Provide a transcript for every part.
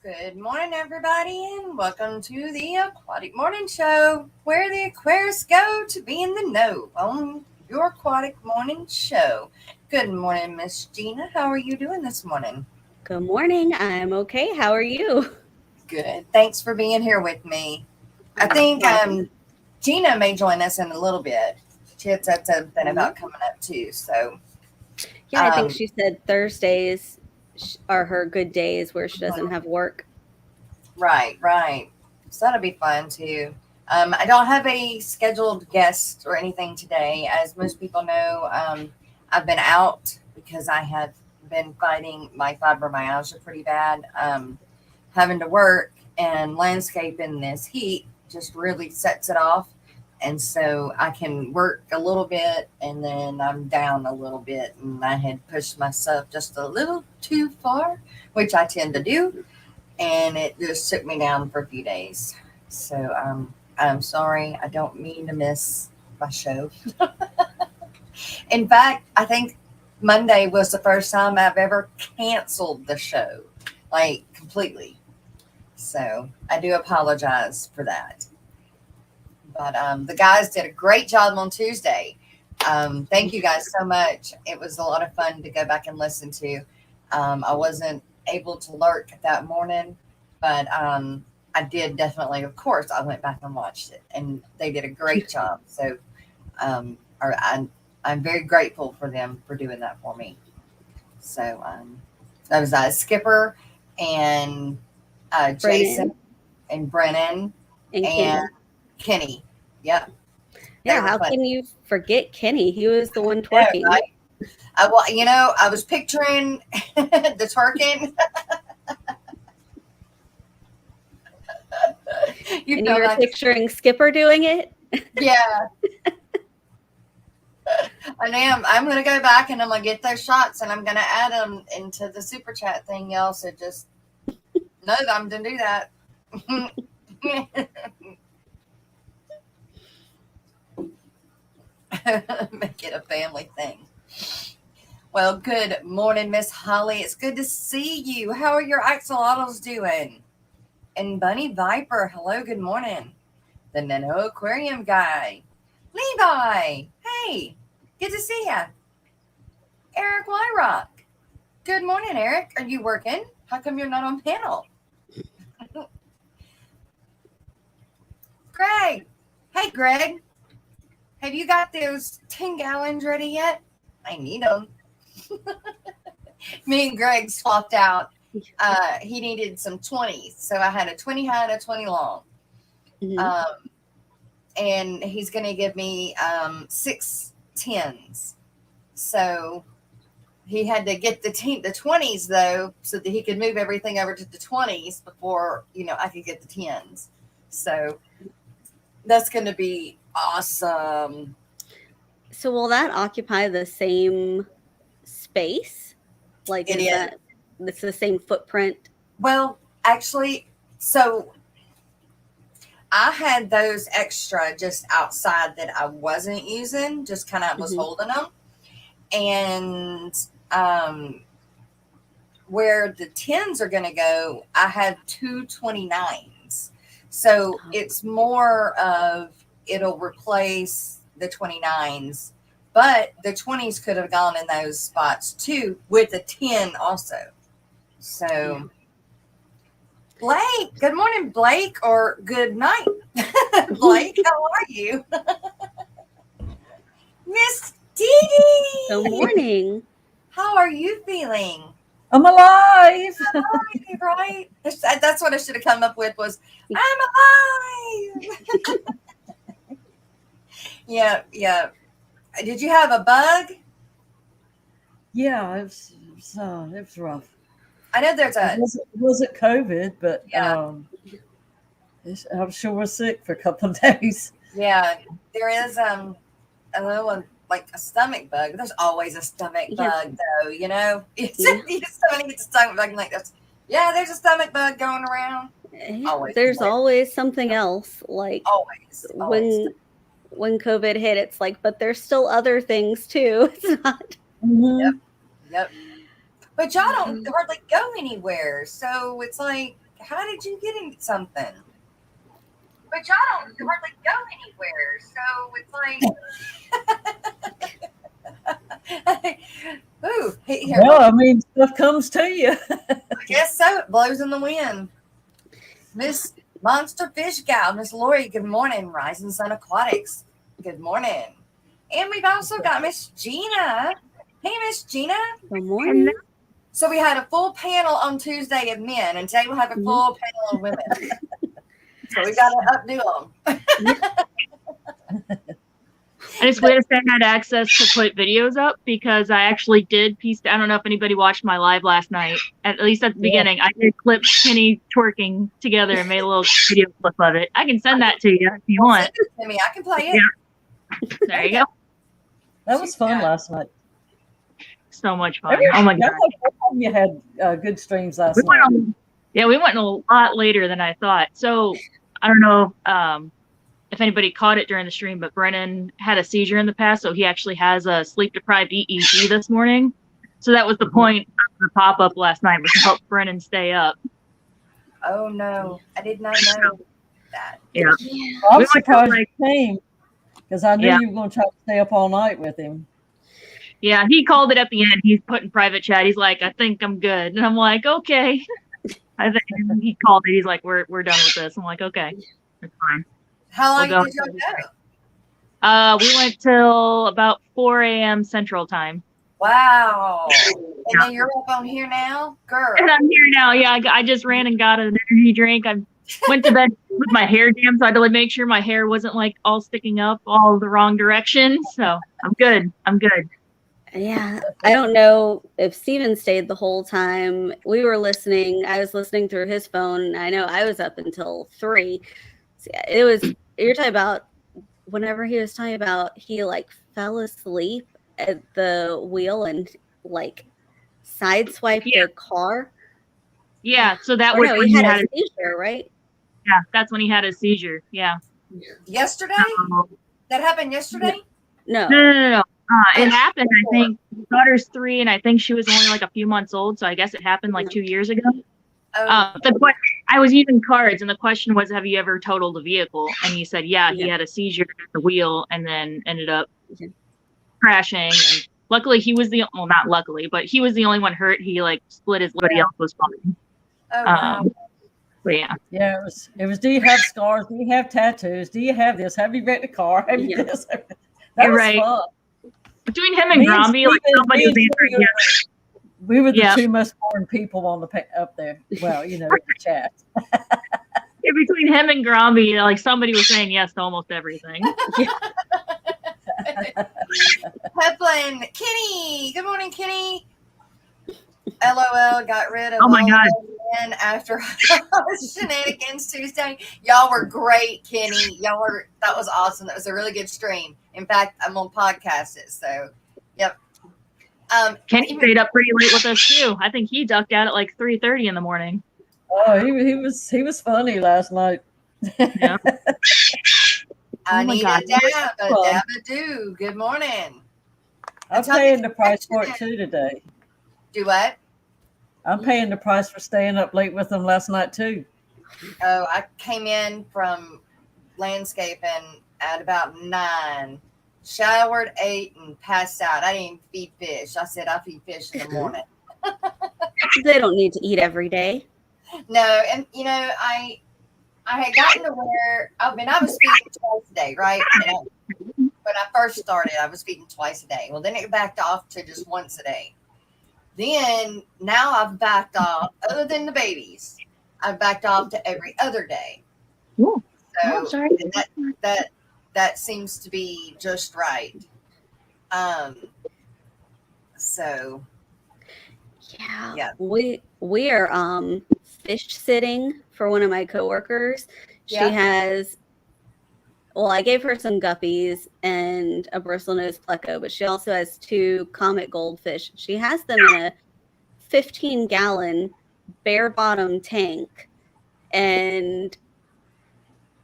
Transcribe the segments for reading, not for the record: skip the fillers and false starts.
Good morning, everybody, and welcome to the Aquatic Morning Show, where the Aquarius go to be in the know on your Aquatic Morning Show. Good morning, Miss Gina. How are you doing this morning? Good morning. I'm okay. How are you? Good. Thanks for being here with me. I think Gina may join us in a little bit. She had said something about coming up too. So Yeah, I think she said Thursdays are her good days where she doesn't have work. right. So that'll be fun too. I don't have a scheduled guest or anything today. As most people know, I've been out because I have been fighting my fibromyalgia pretty bad. Having to work and landscape in this heat just really sets it off. And so I can work a little bit and then I'm down a little bit. And I had pushed myself just a little too far, which I tend to do. And it just took me down for a few days. So I'm sorry. I don't mean to miss my show. In fact, I think Monday was the first time I've ever canceled the show, like completely. So I do apologize for that. But the guys did a great job on Tuesday. Thank you guys so much. It was a lot of fun to go back and listen to. I wasn't able to lurk that morning, but I did definitely, of course, I went back and watched it, and they did a great job. So I'm very grateful for them for doing that for me. So that was Skipper and Jason and Brennan and Kenny. Yep. Yeah, how can you forget Kenny? He was the one twerking. Right? Well, I was picturing the twerking. You were picturing Skipper doing it? Yeah. I am. I'm going to go back and I'm going to get those shots and I'm going to add them into the super chat thing, y'all. So just know that I'm going to do that. Make it a family thing. Well, good morning, Miss Holly. It's good to see you. How are your axolotls doing? And Bunny Viper, hello, good morning. The Nano Aquarium guy. Levi, hey, good to see ya. Eric Wyrock. Good morning, Eric. Are you working? How come you're not on panel? Greg. Hey, Greg. Have you got those 10 gallons ready yet? I need them. Me and Greg swapped out. He needed some 20s. So I had a 20 high and a 20 long. Mm-hmm. And he's going to give me 6 10s. So he had to get the 20s, though, so that he could move everything over to the 20s before, I could get the 10s. So that's going to be awesome. So will that occupy the same space? Like it is. It's the same footprint? Well, actually, so I had those extra just outside that I wasn't using, just kind of was holding them. And where the 10s are going to go, I have 2 29s. So it's more of it'll replace the 29s, but the 20s could have gone in those spots too with a 10 also. So Blake, good morning, Blake, or good night. Blake, how are you? Miss Dee Dee. Good morning. How are you feeling? I'm alive. Alive, right? That's what I should have come up with was, I'm alive. Yeah. Did you have a bug? Yeah, it was rough. I know there's a... It wasn't COVID, but yeah. I'm sure we're sick for a couple of days. Yeah, there is a little one, like a stomach bug. There's always a stomach bug, though, You just don't get a stomach bug like this. Yeah, there's a stomach bug going around. There's always something else. Like always. When COVID hit, it's like, but there's still other things too. It's not. Yep. But y'all don't hardly go anywhere, so it's like, how did you get into something? But y'all don't hardly go anywhere, so it's like, ooh, here. Well, I mean, stuff comes to you. I guess so. It blows in the wind. Miss Monster Fish Gal, Miss Lori, good morning. Rising Sun Aquatics, good morning. And we've also got Miss Gina. Hey, Miss Gina. Good morning. So we had a full panel on Tuesday of men, and today we'll have a full panel of women. So we got to updo them. I just wish I had access to put videos up because I actually did piece. I don't know if anybody watched my live last night. At least at the beginning, I did clip Kenny twerking together and made a little video clip of it. I can send that to you if you want. Send it to me. I can play it. Yeah. There you go. That was fun last night. So much fun. Oh my god! You had good streams last night. We went a lot later than I thought. So I don't know if anybody caught it during the stream, but Brennan had a seizure in the past, so he actually has a sleep-deprived EEG this morning. So that was the point of the pop-up last night, was to help Brennan stay up. Oh no, I did not know that. Yeah, I was surprised you came because I knew you were going to try to stay up all night with him. Yeah, he called it at the end. He's put in private chat. He's like, I think I'm good. And I'm like, okay. I think he called it. He's like, we're done with this. I'm like, okay, it's fine. How long did you go? We went till about 4 a.m. Central Time. Wow. And then you're up on here now? Girl. And I'm here now. Yeah, I just ran and got an energy drink. I went to bed with my hair down, so I had to like make sure my hair wasn't like all sticking up all the wrong direction. So I'm good. Yeah, I don't know if Steven stayed the whole time. We were listening. I was listening through his phone. I know I was up until 3. So yeah, you're talking about whenever he was talking about he like fell asleep at the wheel and like sideswiped their car. Yeah, so that was when he had a seizure, right? Yeah, that's when he had a seizure. Yeah. Yesterday? That happened yesterday? No. It happened, I think, his daughter's 3, and I think she was only like a few months old, so I guess it happened like 2 years ago. I was using cards, and the question was, have you ever totaled a vehicle? And he said, yeah, he had a seizure at the wheel and then ended up crashing. And luckily, not luckily, but he was the only one hurt. He like split his lip. Everybody else was fine. Wow. But yeah. Yeah, it was, do you have scars? Do you have tattoos? Do you have this? Have you wrecked a car? Have you this? That was fun. Between him and Gromby, like somebody was answering yes. We were the two most boring people on up there. Well, in the chat. Between him and Gromby, like somebody was saying yes to almost everything. Peplin, Kenny. Good morning, Kenny. LOL got rid of men after shenanigans Tuesday. Y'all were great, Kenny. That was awesome. That was a really good stream. In fact, I'm on podcast it. So, yep. Kenny stayed up pretty late with us too. I think he ducked out at like 3:30 in the morning. Oh, he was funny last night. Yeah. I need a dab-a-do. Good morning. I'm paying the price for it too today. Do what? I'm paying the price for staying up late with them last night too. Oh, I came in from landscaping at about 9, showered, ate, and passed out. I didn't feed fish. I said I feed fish in the morning. They don't need to eat every day. No, and I had gotten to where I was feeding twice a day, right? When I first started, I was feeding twice a day. Well, then it backed off to just once a day. Then now I've backed off, other than the babies, I've backed off to every other day. Ooh. So that seems to be just right. So yeah. We are fish sitting for one of my coworkers. She has, I gave her some guppies and a bristlenose pleco, but she also has 2 comet goldfish. She has them in a 15-gallon bare bottom tank and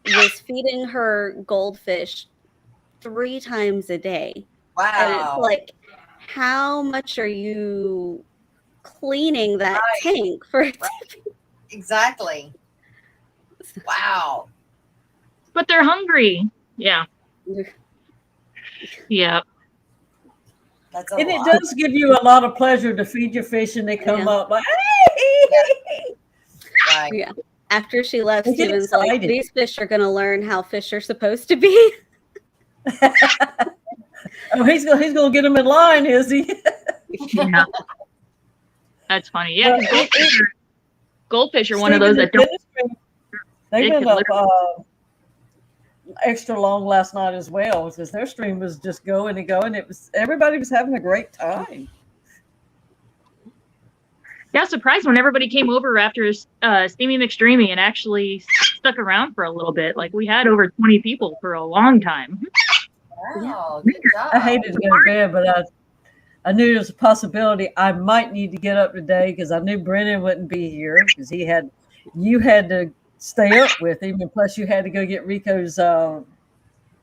was feeding her goldfish 3 times a day. Wow. And it's like, how much are you cleaning that tank for? Exactly. Wow. But they're hungry. Yeah. Yeah. That's a And it lot. does give you a lot of pleasure to feed your fish, and they come up like, hey! Right. Yeah. After she left, They get Steven's like, excited. these fish are going to learn how fish are supposed to be. Oh, he's gonna get them in line, is he? Yeah. That's funny. Yeah, But because goldfish are one of Stephen, those that don't. they They went could up extra long last night as well, because their stream was just going and going. Everybody was having a great time. Yeah, I was surprised when everybody came over after Steamy McStreamy and actually stuck around for a little bit. Like, we had over 20 people for a long time. Wow. Good job. I hated to go to bed, but I knew there was a possibility I might need to get up today, because I knew Brennan wouldn't be here, because you had to stay up with him, and plus you had to go get Rico's food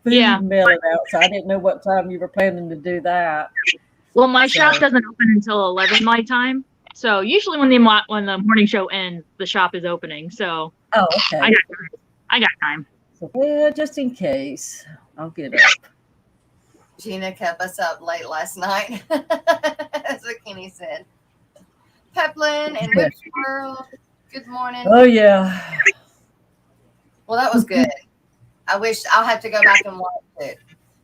mailed out. So I didn't know what time you were planning to do that. Well, my shop doesn't open until 11 my time. So usually when the morning show ends, the shop is opening. So okay. I got time. So, well, just in case, I'll get up. Gina kept us up late last night. That's what Kenny said. Peplin and Whip World. Good morning. Oh yeah. Well, that was good. I'll have to go back and watch it.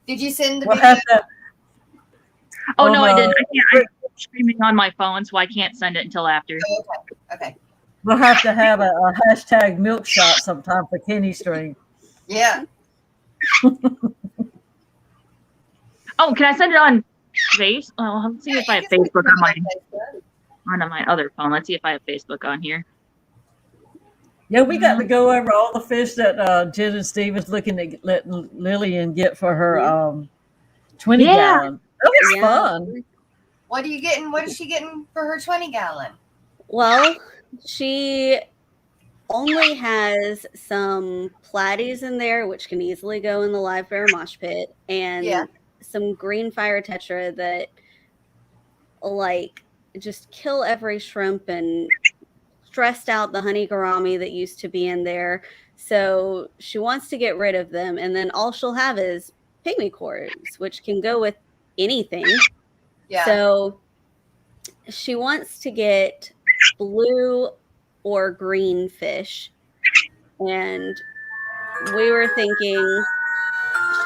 Did you send the video? Oh no, I didn't. I'm streaming on my phone, so I can't send it until after. Oh, okay. We'll have to have a hashtag milk shot sometime for Kenny stream. Yeah. Oh, can I send it on Face? Oh, let's see if I have Facebook on my other phone. Let's see if I have Facebook on here. Yeah, we got to go over all the fish that Jen and Steve is looking at letting Lillian get for her 20 gallon. That was fun. What are you getting? What is she getting for her 20 gallon? Well, she only has some platies in there, which can easily go in the live bear mosh pit, and some green fire tetra that like just kill every shrimp and stressed out the honey gourami that used to be in there. So she wants to get rid of them, and then all she'll have is pygmy quarters, which can go with anything. Yeah. So she wants to get blue or green fish, and we were thinking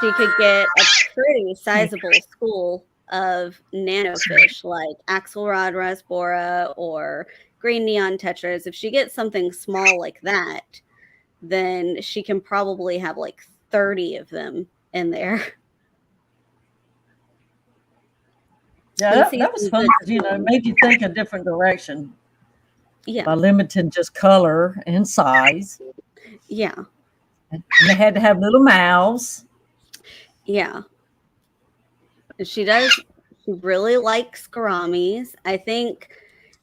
she could get a pretty sizable school of nanofish like Axelrod rasbora or green neon tetras. If she gets something small like that, then she can probably have like 30 of them in there. Yeah, that was fun. It made you think a different direction. Yeah. By limiting just color and size. Yeah. And they had to have little mouths. Yeah. She really likes gouramis. I think,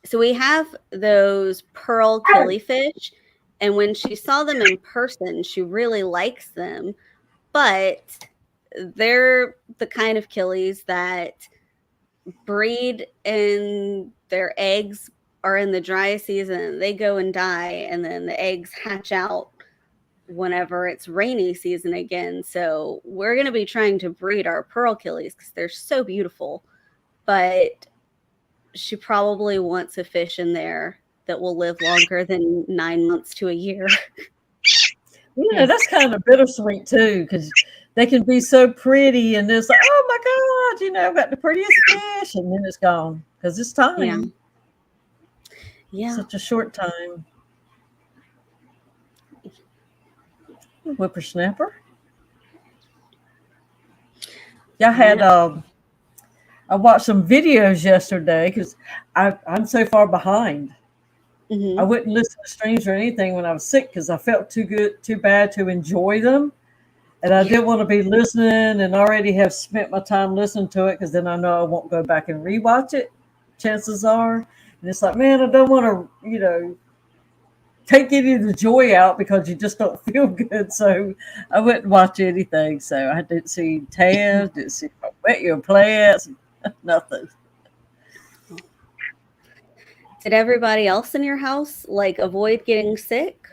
so we have those pearl killifish, and when she saw them in person, she really likes them, but they're the kind of killies that breed and their eggs are in the dry season. They go and die, and then the eggs hatch out whenever it's rainy season again. So we're going to be trying to breed our pearl killies because they're so beautiful, but she probably wants a fish in there that will live longer than 9 months to a year. Yeah, that's kind of bittersweet too, because they can be so pretty, and it's like, oh my God, I've got the prettiest fish, and then it's gone because it's time. Yeah. Such a short time. Whippersnapper. Yeah, I had I watched some videos yesterday because I'm so far behind. I wouldn't listen to streams or anything when I was sick because I felt too bad to enjoy them. And I didn't want to be listening and already have spent my time listening to it, because then I know I won't go back and rewatch it, chances are. And it's like, man, I don't want to, take any of the joy out because you just don't feel good. So I wouldn't watch anything. So I didn't see Taz, didn't see Wet Your Plants, nothing. Did everybody else in your house like avoid getting sick?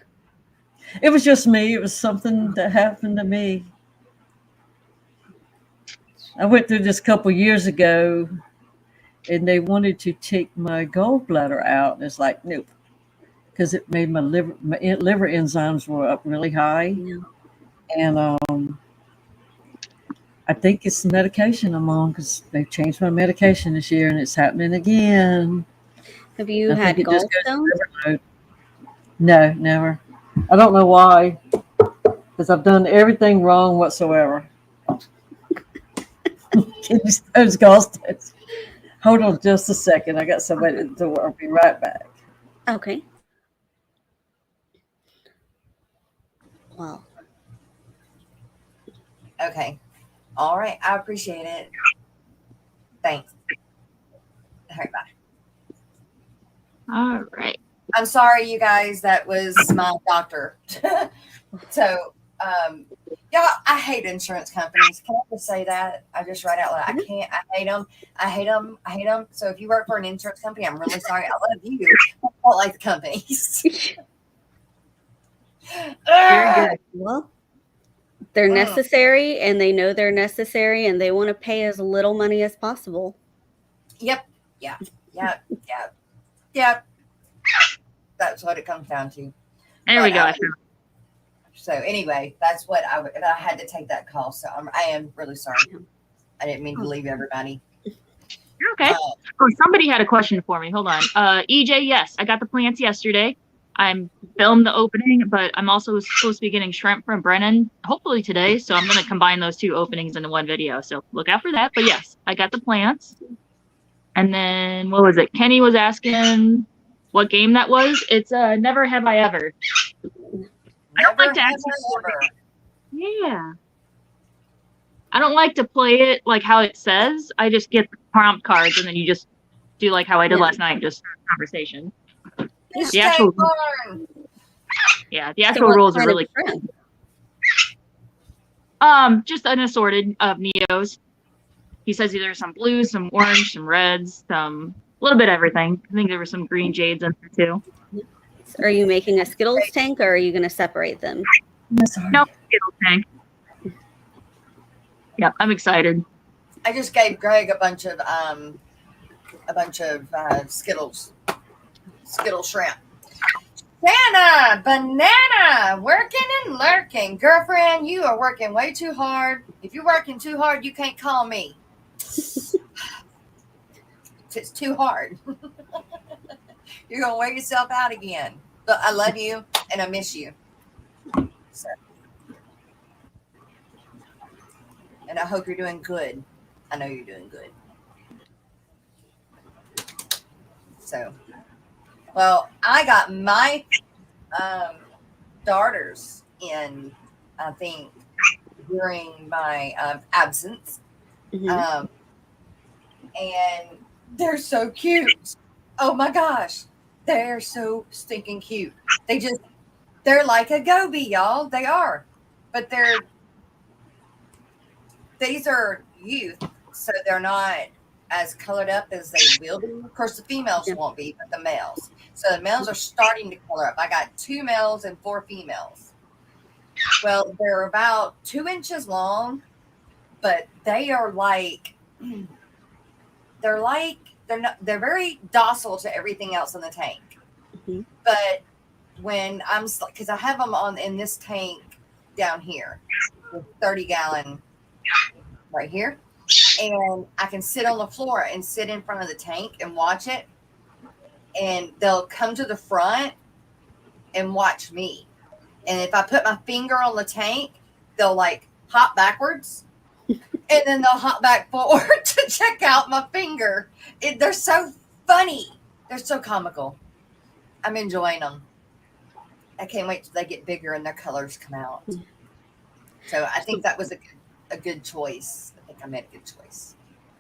It was just me. It was something that happened to me. I went through this a couple years ago, and they wanted to take my gallbladder out. And it's like, nope, because it made my liver enzymes were up really high. Yeah. And I think it's the medication I'm on, because they've changed my medication this year, and it's happening again. Have you had gallstones? No, never. I don't know why, because I've done everything wrong whatsoever. Those gallstones. Hold on just a second. I got somebody at the door. I'll be right back. Okay. Well. Okay. All right. I appreciate it. Thanks. All right, bye. All right. I'm sorry, you guys. That was my doctor. So, y'all, I hate insurance companies. Can I just say that? I just write out loud. I can't. I hate them. I hate them. I hate them. So if you work for an insurance company, I'm really sorry. I love you. I don't like the companies. Very good. Well, they're necessary, and they know they're necessary, and they want to pay as little money as possible. Yep. Yeah. Yep. Yep. Yep. That's what it comes down to. There we go. So anyway, that's what I had to take that call. So I am really sorry. I didn't mean to leave everybody. Okay. Somebody had a question for me. Hold on. EJ, yes, I got the plants yesterday. I'm filmed the opening, but I'm also supposed to be getting shrimp from Brennan hopefully today. So I'm going to combine those two openings into one video. So look out for that. But yes, I got the plants. And then what was it? Kenny was asking what game that was. It's Never Have I Ever. I don't like to actually Yeah. I don't like to play it like how it says. I just get the prompt cards, and then you just do like how I did last night, just conversation. The actual rules are really cool. Just an assorted of Neos. He says there's some blues, some orange, some reds, some a little bit of everything. I think there were some green jades in there too. Are you making a Skittles tank, or are you going to separate them? No, Skittles tank. Yeah, I'm excited. I just gave Greg a bunch of Skittles shrimp. Santa, banana, working and lurking. Girlfriend, you are working way too hard. If you're working too hard, you can't call me. It's too hard. You're going to wear yourself out again. But I love you and I miss you. So. And I hope you're doing good. I know you're doing good. So, well, I got my daughters in, I think, during my absence. Mm-hmm. And they're so cute. Oh my gosh. They're so stinking cute. They're like a goby, y'all. They are. But these are youth, so they're not as colored up as they will be. Of course, the females won't be, but the males. So the males are starting to color up. I got 2 males and 4 females. Well, they're about 2 inches long, but they are like, they're very docile to everything else in the tank. Mm-hmm. But when because I have them in this tank down here, with 30-gallon right here, and I can sit on the floor and sit in front of the tank and watch it, and they'll come to the front and watch me. And if I put my finger on the tank, they'll like hop backwards, and then they'll hop back forward to check out my finger. They're so funny. They're so comical. I'm enjoying them. I can't wait till they get bigger and their colors come out. So I think that was a good choice. I think I made a good choice.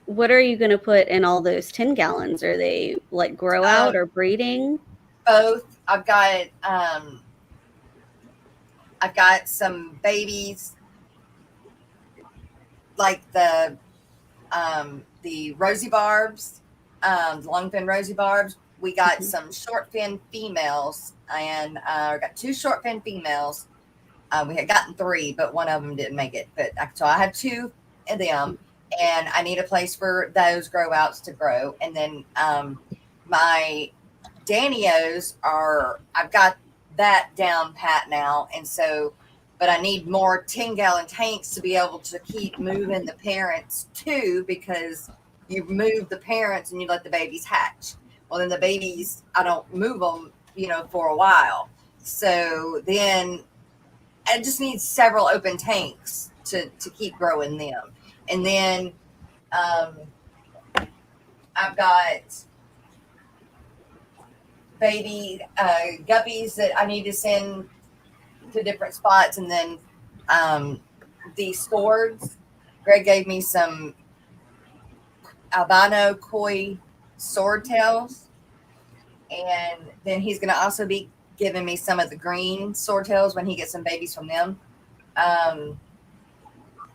What are you going to put in all those 10 gallons? Are they like grow out or breeding? Both. I've got some babies, like the rosy barbs, the long fin rosy barbs. we got some short fin females, and got 2 short fin females. We had gotten 3, but one of them didn't make it. But so I have 2 of them, and I need a place for those grow outs to grow. And then my Danios I've got that down pat now, and so. But I need more 10-gallon tanks to be able to keep moving the parents too, because you move the parents and you let the babies hatch. Well, then the babies, I don't move them, for a while. So then I just need several open tanks to keep growing them. And then I've got baby guppies that I need to send to different spots. And then the swords, Greg gave me some albino koi sword tails, and then he's going to also be giving me some of the green sword tails when he gets some babies from them. And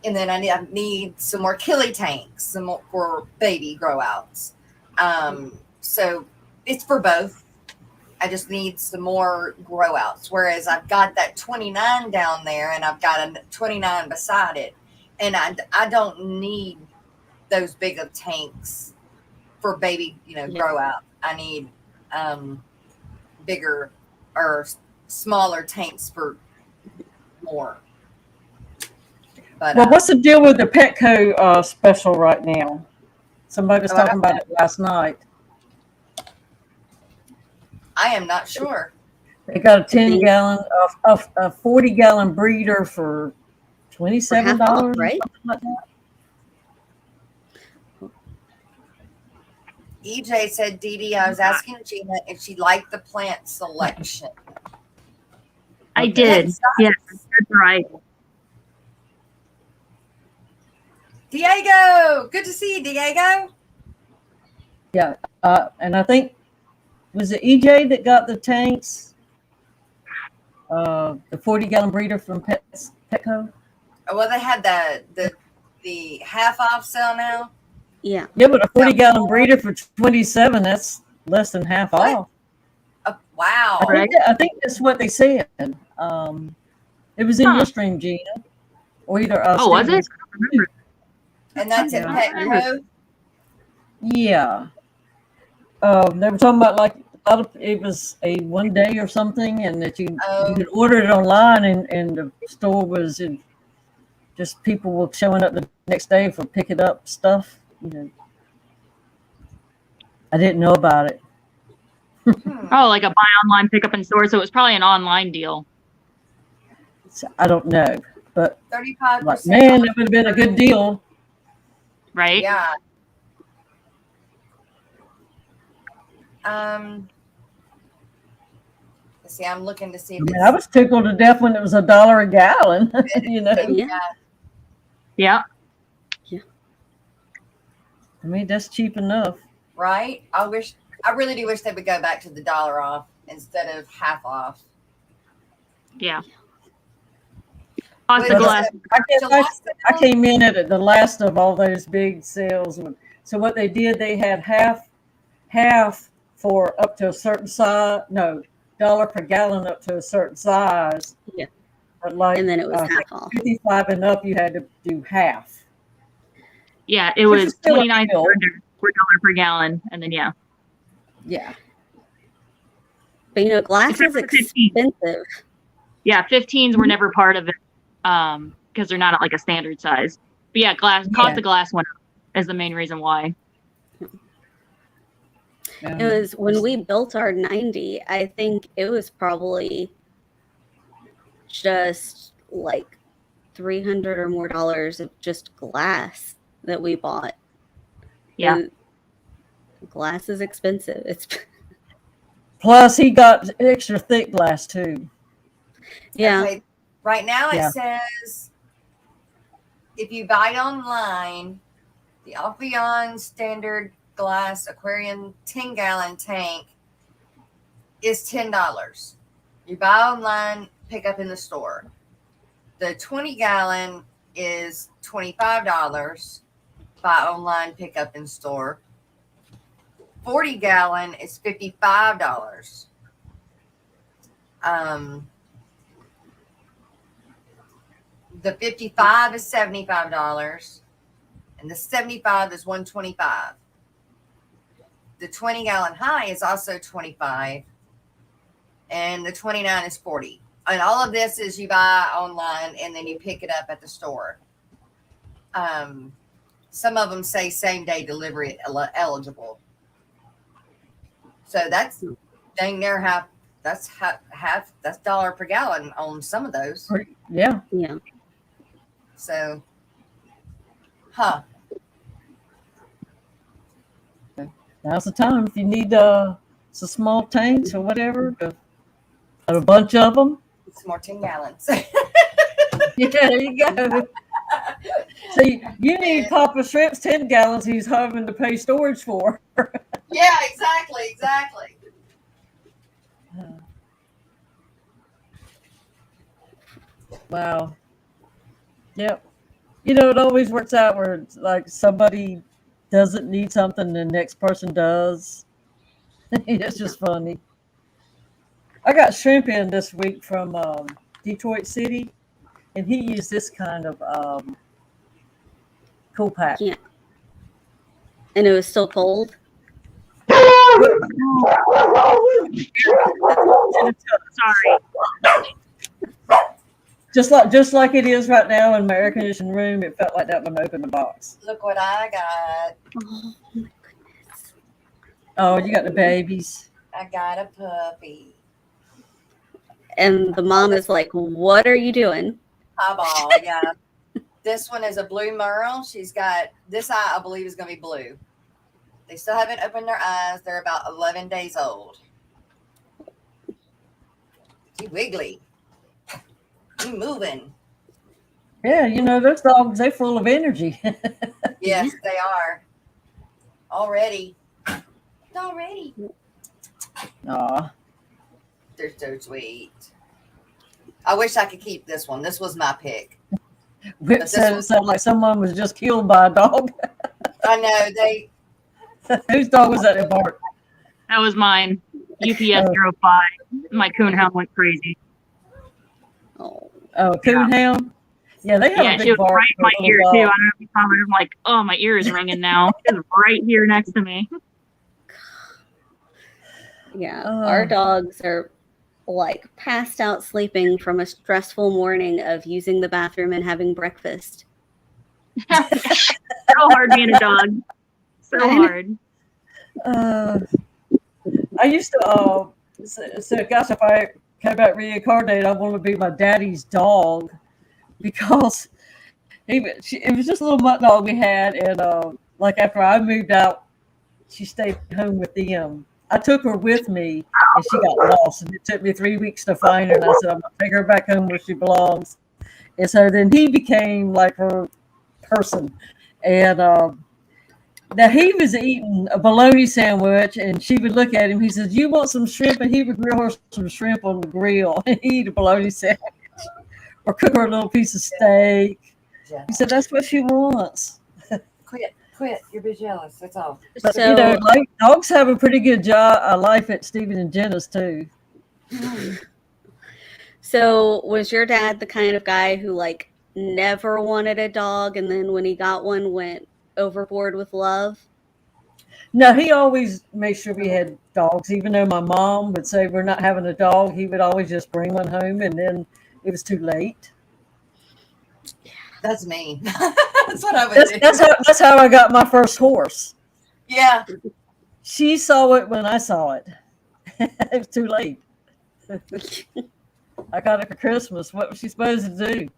then I need some more killie tanks, some more for baby grow outs. So it's for both. I just need some more grow outs. Whereas I've got that 29 down there, and I've got a 29 beside it. And I don't need those big of tanks for baby, grow out. I need bigger or smaller tanks for more. But well, what's the deal with the Petco special right now? Somebody was talking about it last night. I am not sure. They got a 10-gallon, a 40-gallon breeder for $27, right? Something like that. EJ said, Dee Dee, I was asking Gina if she liked the plant selection. I did. Yes, that's right. Diego, good to see you, Diego. Yeah, and I think, was it EJ that got the tanks? The 40-gallon breeder from Petco? Well, they had the half off sale now. Yeah. Yeah, but a 40-gallon breeder for $27, that's less than half off. Wow. I think that's what they said. It was in your stream, Gina. Or either was it? And that's in Petco. Yeah. They were talking about it was a 1 day or something, and that you could order it online, and the store was just people were showing up the next day for picking up stuff. I didn't know about it. Oh, like a buy online, pick up in store. So it was probably an online deal. So I don't know, but 35%. Man, it would have been a good deal, right? Yeah. See, I'm looking to see if I was tickled to death when it was $1 a gallon. Yeah. I mean, that's cheap enough, right? I really do wish they would go back to the $1 off instead of half off. Yeah. I came in at the last of all those big sales. So what they did, they had half for up to a certain size. No, $1 per gallon up to a certain size. Yeah. But and then it was half off. 55 and up, you had to do half. Yeah, it was $29 per gallon, and then Yeah. But glass is expensive. Yeah, 15s were never part of it, because they're not at like a standard size. But yeah, cost of glass went up is the main reason why. It was when we built our 90, I think it was probably just like $300 or more of just glass that we bought. Yeah. And glass is expensive. Plus he got extra thick glass too. Yeah. Okay. Right now it says if you buy it online, the Aquarium standard glass aquarium 10-gallon tank is $10. You buy online, pick up in the store. The 20-gallon is $25. Buy online, pick up in store. 40-gallon is $55. The 55 is $75, and the 75 is $125. The 20-gallon high is also $25, and the 29 is $40. And all of this is you buy online and then you pick it up at the store. Some of them say same day delivery eligible. So that's dang near half. That's half. That's $1 per gallon on some of those. Yeah. Yeah. So, Now's the time if you need some small tanks or whatever. Got a bunch of them. it's more 10 gallons. Yeah, there you go. So you need Papa Shrimp's 10 gallons he's having to pay storage for. Yeah, exactly. Wow. Yep. You know, it always works out where it's like somebody doesn't need something, the next person does. It's just funny. I got shrimp in this week from Detroit City, and he used this kind of cool pack. Yeah. And it was still cold. Sorry. Just like it is right now in my air conditioned room, it felt like that when I opened the box. Look what I got. Oh my goodness. Oh, you got the babies. I got a puppy. And the mom is like, "What are you doing?" Highball, yeah. This one is a blue merle. She's got this eye, I believe, is going to be blue. They still haven't opened their eyes. They're about 11 days old. She wiggly. She moving. Yeah, you know, those dogs, they're full of energy. Yes, they are. Already. Aw. They're so sweet. I wish I could keep this one. This was my pick. Whip said it sounded like someone was just killed by a dog. I know. Whose dog was that that barked? That was mine. UPS 05. My coonhound went crazy. Oh, Coonhound? Yeah, they have a Yeah, big she was bark right in my for a ear little too. I dog. don't know if you saw it. I'm like, oh, my ear is ringing now. It's right here next to me. yeah. Oh. Our dogs are like passed out sleeping from a stressful morning of using the bathroom and having breakfast. So hard being a dog. So hard. I used to say, gosh, if I came back reincarnated, I want to be my daddy's dog because it was just a little mutt dog we had, and like after I moved out, she stayed home with them. I took her with me, and she got lost, and it took me 3 weeks to find her. And I said, I'm gonna take her back home where she belongs. And so then he became like her person, and now he was eating a bologna sandwich, and she would look at him. He says, "You want some shrimp?" And he would grill her some shrimp on the grill and eat a bologna sandwich, or cook her a little piece of steak. Yeah. He said, "That's what she wants." Quit. You're being jealous. That's all. But So, you know, like dogs have a pretty good life at Stephen and Jenna's too. so was your dad the kind of guy who like never wanted a dog, and then when he got one, went overboard with love? No, he always made sure we had dogs. Even though my mom would say we're not having a dog, he would always just bring one home, and then it was too late. That's me. That's what I would do. That's how I got my first horse. Yeah. She saw it when I saw it. It was too late. I got it for Christmas. What was she supposed to do?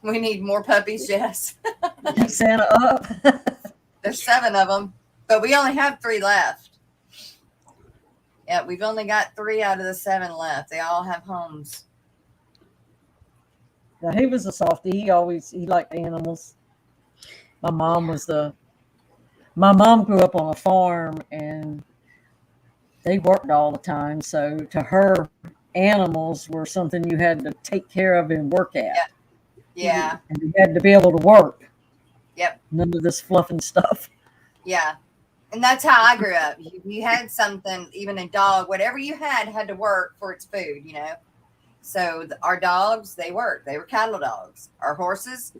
We need more puppies, yes. Pick Santa up? There's 7 of them, but we only have 3 left. Yeah, we've only got 3 out of the 7 left. They all have homes. Now, he was a softie. He liked animals. My mom grew up on a farm, and they worked all the time. So to her, animals were something you had to take care of and work at. Yeah. And you had to be able to work. Yep. None of this fluff and stuff. Yeah. And that's how I grew up. You had something, even a dog, whatever you had to work for its food, you know. So our dogs, they worked. They were cattle dogs. Our horses,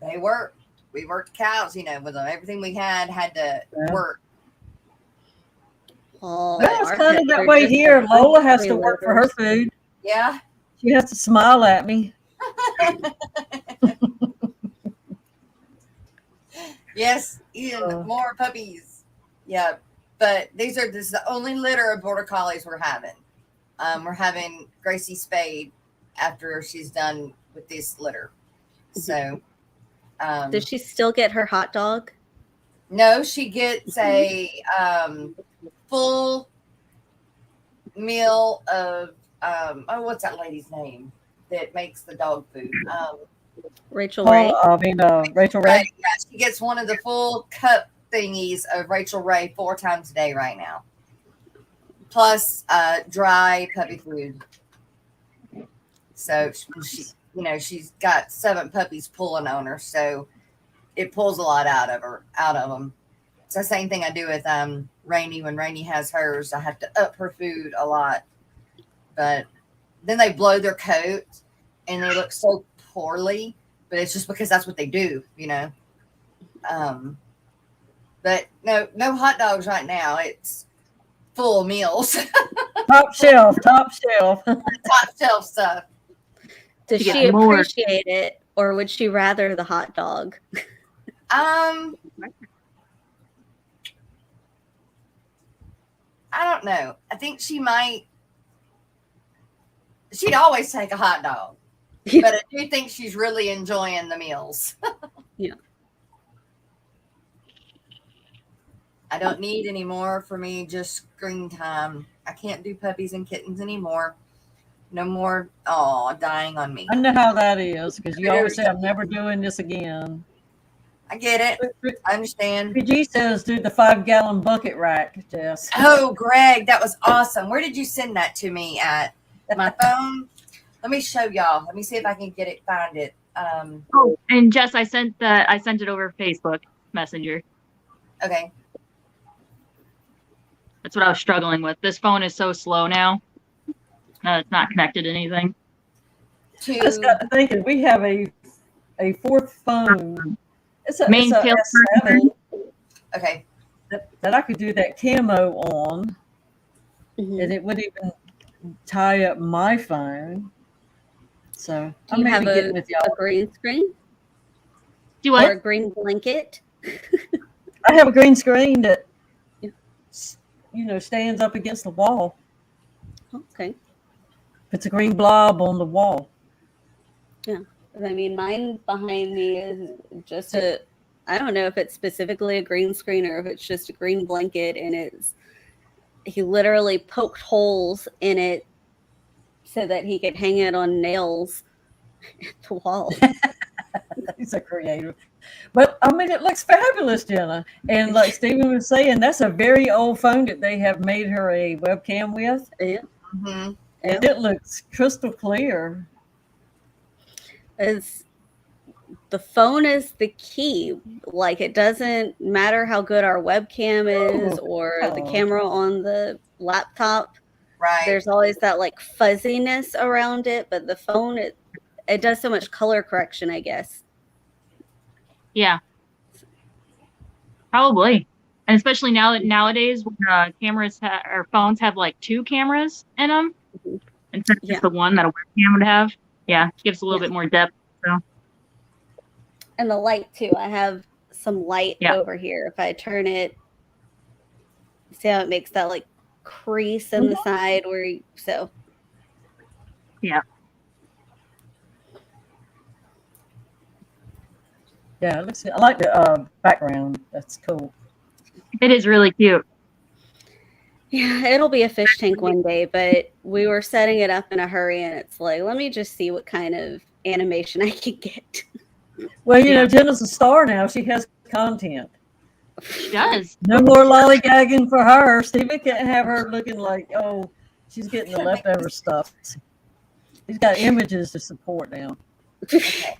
they worked. We worked cows, you know, with them. Everything we had to work. Well, That's kind of that way here. Lola has to work for her food. Yeah. She has to smile at me. Yes, even more puppies. Yeah, but this is the only litter of border collies we're having. We're having Gracie spayed after she's done with this litter. So, does she still get her hot dog? No, she gets a full meal of what's that lady's name that makes the dog food? Rachel Ray. Rachel Ray. Yeah, she gets one of the full cup thingies of Rachel Ray 4 times a day right now, plus dry puppy food. So she, you know, she's got 7 puppies pulling on her, so it pulls a lot out of them. It's the same thing I do with Rainy. When Rainy has hers, I have to up her food a lot, but then they blow their coat and they look so poorly. But it's just because that's what they do, you know. But no hot dogs right now. It's full meals. Top shelf. Top shelf stuff. Does she appreciate it, or would she rather the hot dog? I don't know. I think she might. She'd always take a hot dog. But I do think she's really enjoying the meals. Yeah. I don't need any more for me, just screen time. I can't do puppies and kittens anymore. No more dying on me. I know how that is, because you always say, I'm never doing this again. I get it. I understand. PG says do the 5-gallon bucket rack, Jess. Oh, Greg, that was awesome. Where did you send that to me at? My phone? Let me show y'all. Let me see if I can find it. And Jess, I sent it over Facebook Messenger. Okay. That's what I was struggling with. This phone is so slow now. It's not connected to anything. I just got to thinking, we have a 4th phone. It's a S7. Okay. That I could do that camo on, and it wouldn't even tie up my phone. So do you have a green screen? Do what? Or a green blanket? I have a green screen that stands up against the wall. Okay. It's a green blob on the wall. Yeah. I mean, mine behind me is just I don't know if it's specifically a green screen or if it's just a green blanket, and he literally poked holes in it so that he could hang it on nails at the wall. He's a creative. But, I mean, it looks fabulous, Jenna. And like Stephen was saying, that's a very old phone that they have made her a webcam with. Yeah. Mm-hmm. And it looks crystal clear. The phone is the key. Like, it doesn't matter how good our webcam is or the camera on the laptop. Right. There's always that like fuzziness around it, but the phone, it does so much color correction, I guess. Yeah. Probably. And especially nowadays when cameras or phones have like 2 cameras in them instead of just the one that a webcam would have. Yeah, it gives a little bit more depth. So. And the light too. I have some light over here. If I turn it, see how it makes that like crease in the side Yeah, I like the background. That's cool. It is really cute. Yeah, it'll be a fish tank one day, but we were setting it up in a hurry, and it's like, let me just see what kind of animation I can get. Well, you know, Jenna's a star now. She has content. She does. No more lollygagging for her. Stephen can't have her looking like, she's getting the leftover stuff. He's got images to support now. Okay.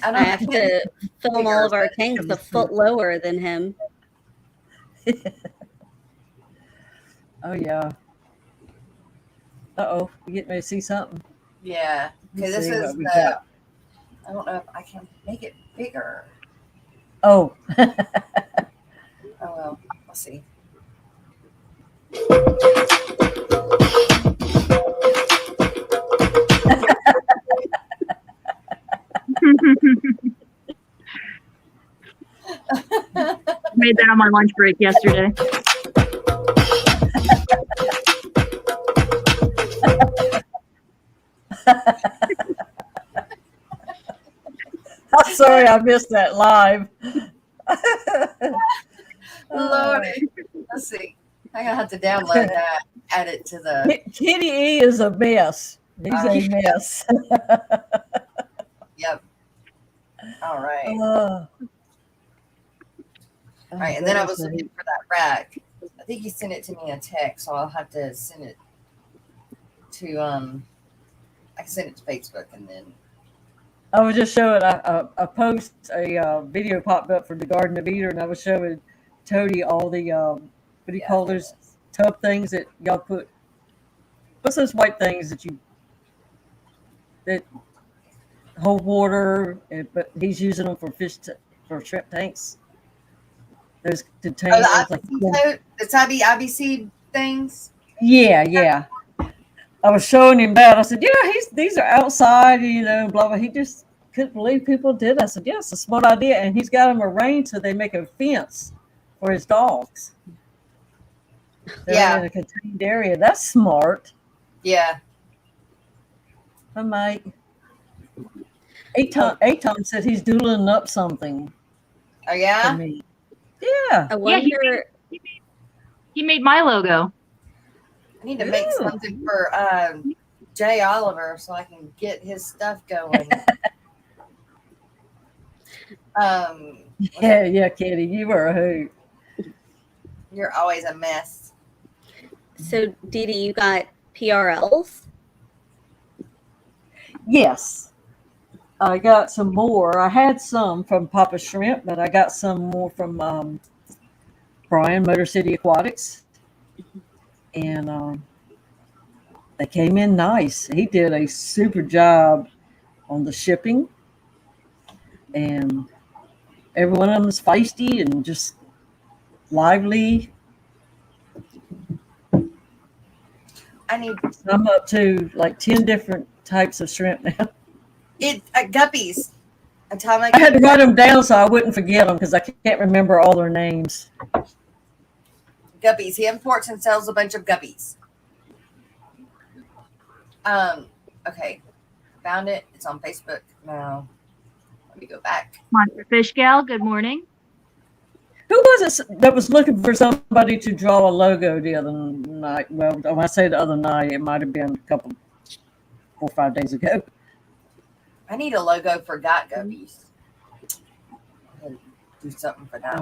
I have to film all of our tanks a foot lower than him. Oh yeah. Uh-oh, you getting ready to see something? Yeah. Okay, Let's this see is what we the. got. I don't know if I can make it bigger. Oh. Oh well, we'll see. Made that on my lunch break yesterday. I'm sorry I missed that live. Lordy. Let's see. I'm gonna have to download that, add it to the. Kitty E is a mess. He's a mess. Yep. All right. Oh, All right, and then I was looking for that rack. I think he sent it to me in a text, so I'll have to send it to I can send it to Facebook and then. I was just showing a post, a video popped up from the Garden of Eden, and I was showing Toady all the what do you call those tub things that y'all put? What's those white things that hold water? But he's using them for for shrimp tanks. Those containers. Oh, the IBC things. Yeah. I was showing him that. I said, yeah, these are outside, you know, blah, blah. He just couldn't believe people did. I said, yeah, it's a smart idea. And he's got them arranged so they make a fence for his dogs. They're in a contained area. That's smart. Yeah. I might. Aton said he's doodling up something. Oh, yeah? For me. Yeah. I wonder. He made my logo. I need to make something for Jay Oliver so I can get his stuff going. Yeah, Kitty, you were a hoot. You're always a mess. So, Dee Dee, you got PRLs? Yes. I got some more. I had some from Papa Shrimp, but I got some more from Brian, Motor City Aquatics. And they came in nice. He did a super job on the shipping. And every one of them is feisty and just lively. I'm up to like 10 different types of shrimp now. Guppies. I had to write them down so I wouldn't forget them because I can't remember all their names. Guppies. He imports and sells a bunch of guppies. Okay. Found it. It's on Facebook now. Let me go back. Monster Fish Gal, good morning. Who was it that was looking for somebody to draw a logo the other night? Well, when I say the other night, it might have been 4 or 5 days ago. I need a logo for Got Guppies. Do something for that.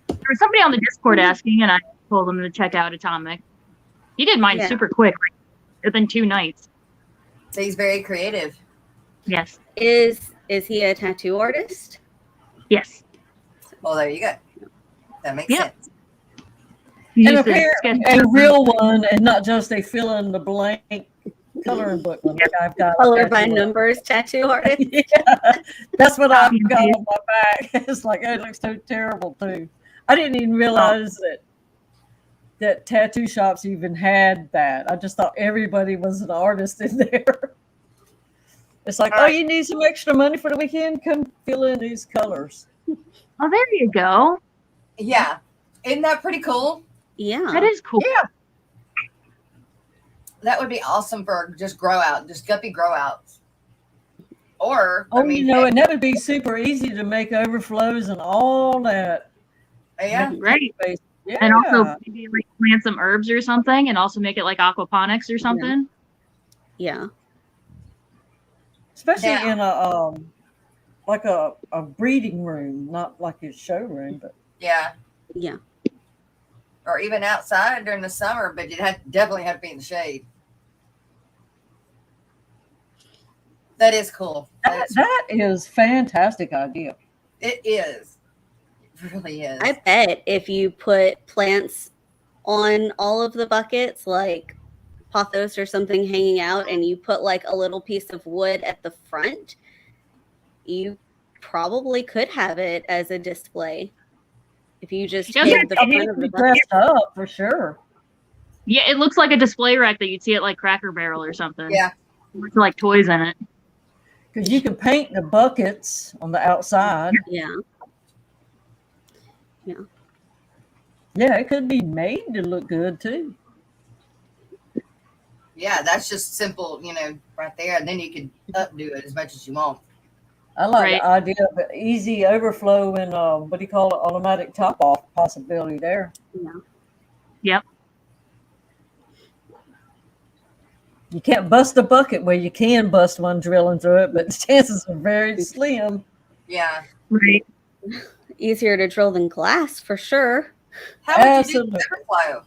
There was somebody on the Discord asking, and I told them to check out Atomic. He did mine super quick, like within 2 nights. So he's very creative. Yes. Is he a tattoo artist? Yes. Well, there you go. That makes sense. And a real one, and not just a fill in the blank coloring book one. Like I've got color by numbers tattoo artist. Yeah, that's what I've got on my back. It's like, it looks so terrible too. I didn't even realize that tattoo shops even had that. I just thought everybody was an artist in there. It's like, oh, you need some extra money for the weekend? Come fill in these colors. Oh, there you go. Yeah. Isn't that pretty cool? Yeah. That is cool. Yeah. That would be awesome for just guppy grow outs. Or, and that would be super easy to make overflows and all that. Yeah. Right. Yeah. And also maybe like plant some herbs or something and also make it like aquaponics or something. Yeah. Especially in a like a breeding room, not like a showroom, but yeah. Or even outside during the summer, but you'd definitely have to be in the shade. That is cool. That is fantastic idea. It is. It really is. I bet if you put plants on all of the buckets, like pothos or something hanging out, and you put like a little piece of wood at the front, you probably could have it as a display. If you just Yeah, hid the I mean, front it of could the be bucket. dressed up for sure. Yeah, it looks like a display rack that you'd see at like Cracker Barrel or something. Yeah. With like toys in it. Because you can paint the buckets on the outside. Yeah. Yeah. Yeah, it could be made to look good too. Yeah, that's just simple, right there. And then you can updo it as much as you want. I like Right. the idea of an easy overflow and what do you call it, automatic top off possibility there. Yeah. Yep. You can't bust a bucket where you can bust one drilling through it, but the chances are very slim. Yeah. Right. Easier to drill than glass for sure. How would Absolutely. you do the overflow?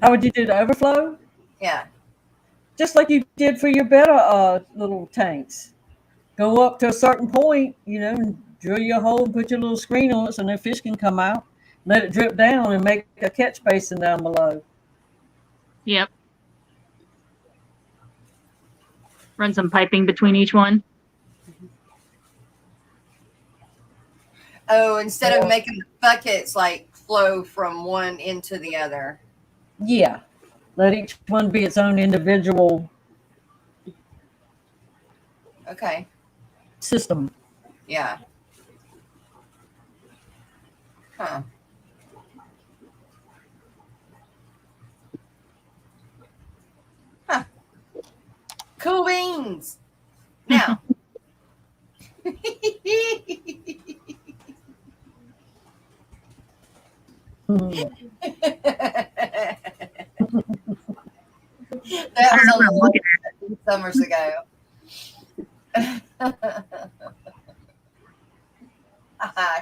How would you do the overflow? Yeah. Just like you did for your better little tanks. Go up to a certain point, and drill your hole and put your little screen on it so no fish can come out. Let it drip down and make a catch basin down below. Yep. Run some piping between each one. Oh, instead of making the buckets like flow from one into the other. Yeah. Let each one be its own individual Okay. system. Yeah. Huh. Huh. Cool beans. Now. That was a long summers ago.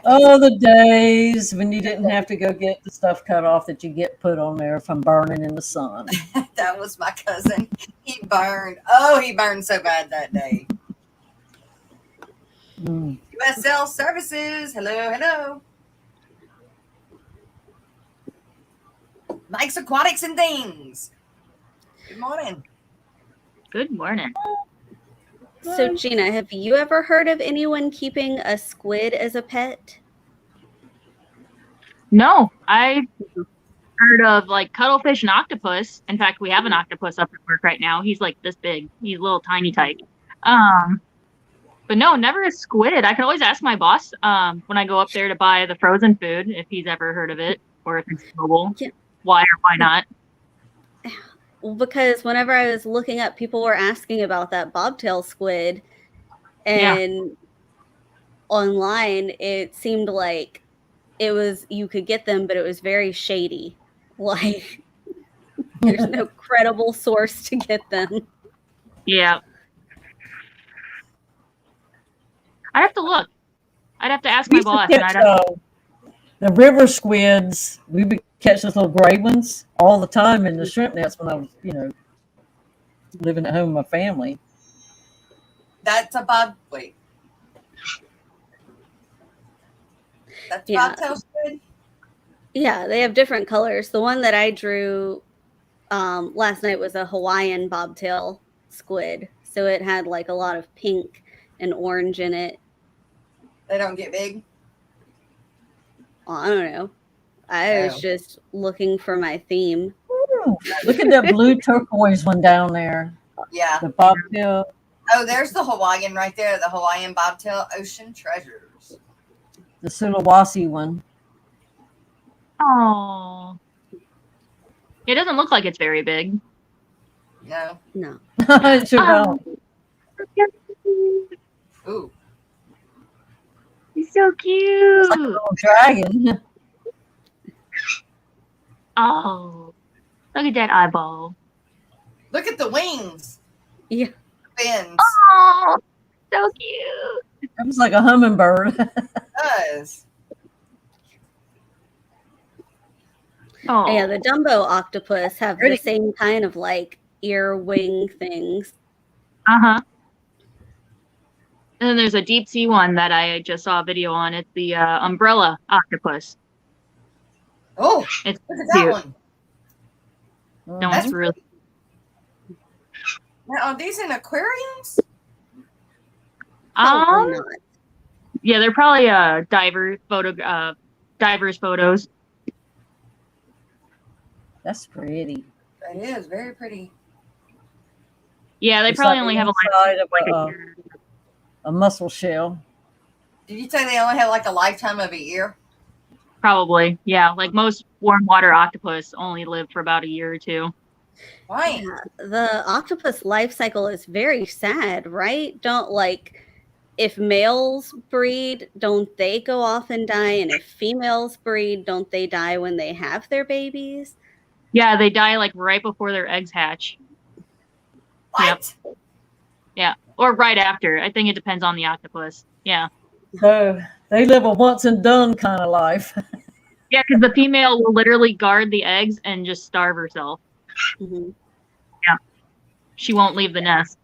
Oh, the days when you didn't have to go get the stuff cut off that you get put on there from burning in the sun. That was my cousin. He burned. Oh, he burned so bad that day. USL Services. Hello, hello. Mike's Aquatics and Things. Good morning. Good morning. So, Gina, have you ever heard of anyone keeping a squid as a pet? No, I heard of like cuttlefish and octopus. In fact, we have an octopus up at work right now. He's like this big. He's a little tiny tyke. But no, never a squid. I can always ask my boss when I go up there to buy the frozen food if he's ever heard of it or if it's global. Yeah. Why or why not? Well, because whenever I was looking up, people were asking about that bobtail squid, and online it seemed like you could get them, but it was very shady. Like there's no credible source to get them. Yeah. I'd have to look. I'd have to ask my boss. And I'd have the river squids, we would catch those little gray ones all the time in the shrimp nets when I was, living at home with my family. That's a wait. That's bobtail squid? Yeah, they have different colors. The one that I drew last night was a Hawaiian bobtail squid. So it had like a lot of pink and orange in it. They don't get big? Well, I don't know. I was just looking for my theme. Ooh, look at that blue turquoise one down there. Yeah. The bobtail. Oh, there's the Hawaiian right there. The Hawaiian bobtail ocean treasures. The Sulawesi one. Oh. It doesn't look like it's very big. No. No. It sure don't. Ooh. He's so cute. It's like a little dragon. Oh. Look at that eyeball. Look at the wings. Yeah. Fins. Oh, so cute. It was like a hummingbird. It does. Oh. Yeah, the Dumbo octopus have the same kind of like ear wing things. Uh-huh. And then there's a deep sea one that I just saw a video on. It's the umbrella octopus. Oh, It's look at that cute. one. That one's really. Now, are these in aquariums? Probably not. Yeah, they're probably divers photos. That's pretty. It is very pretty. Yeah, they It's probably like only the have a inside lifetime of a mussel shell. Did you say they only have like a lifetime of a year? Probably, yeah. Like most warm water octopus only live for about a year or two. Right. Yeah, the octopus life cycle is very sad, right? If males breed, don't they go off and die? And if females breed, don't they die when they have their babies? Yeah, they die like right before their eggs hatch. What? Yep. Yeah, or right after. I think it depends on the octopus. Yeah. So they live a once and done kind of life. Yeah, because the female will literally guard the eggs and just starve herself. Mm-hmm. Yeah. She won't leave the nest.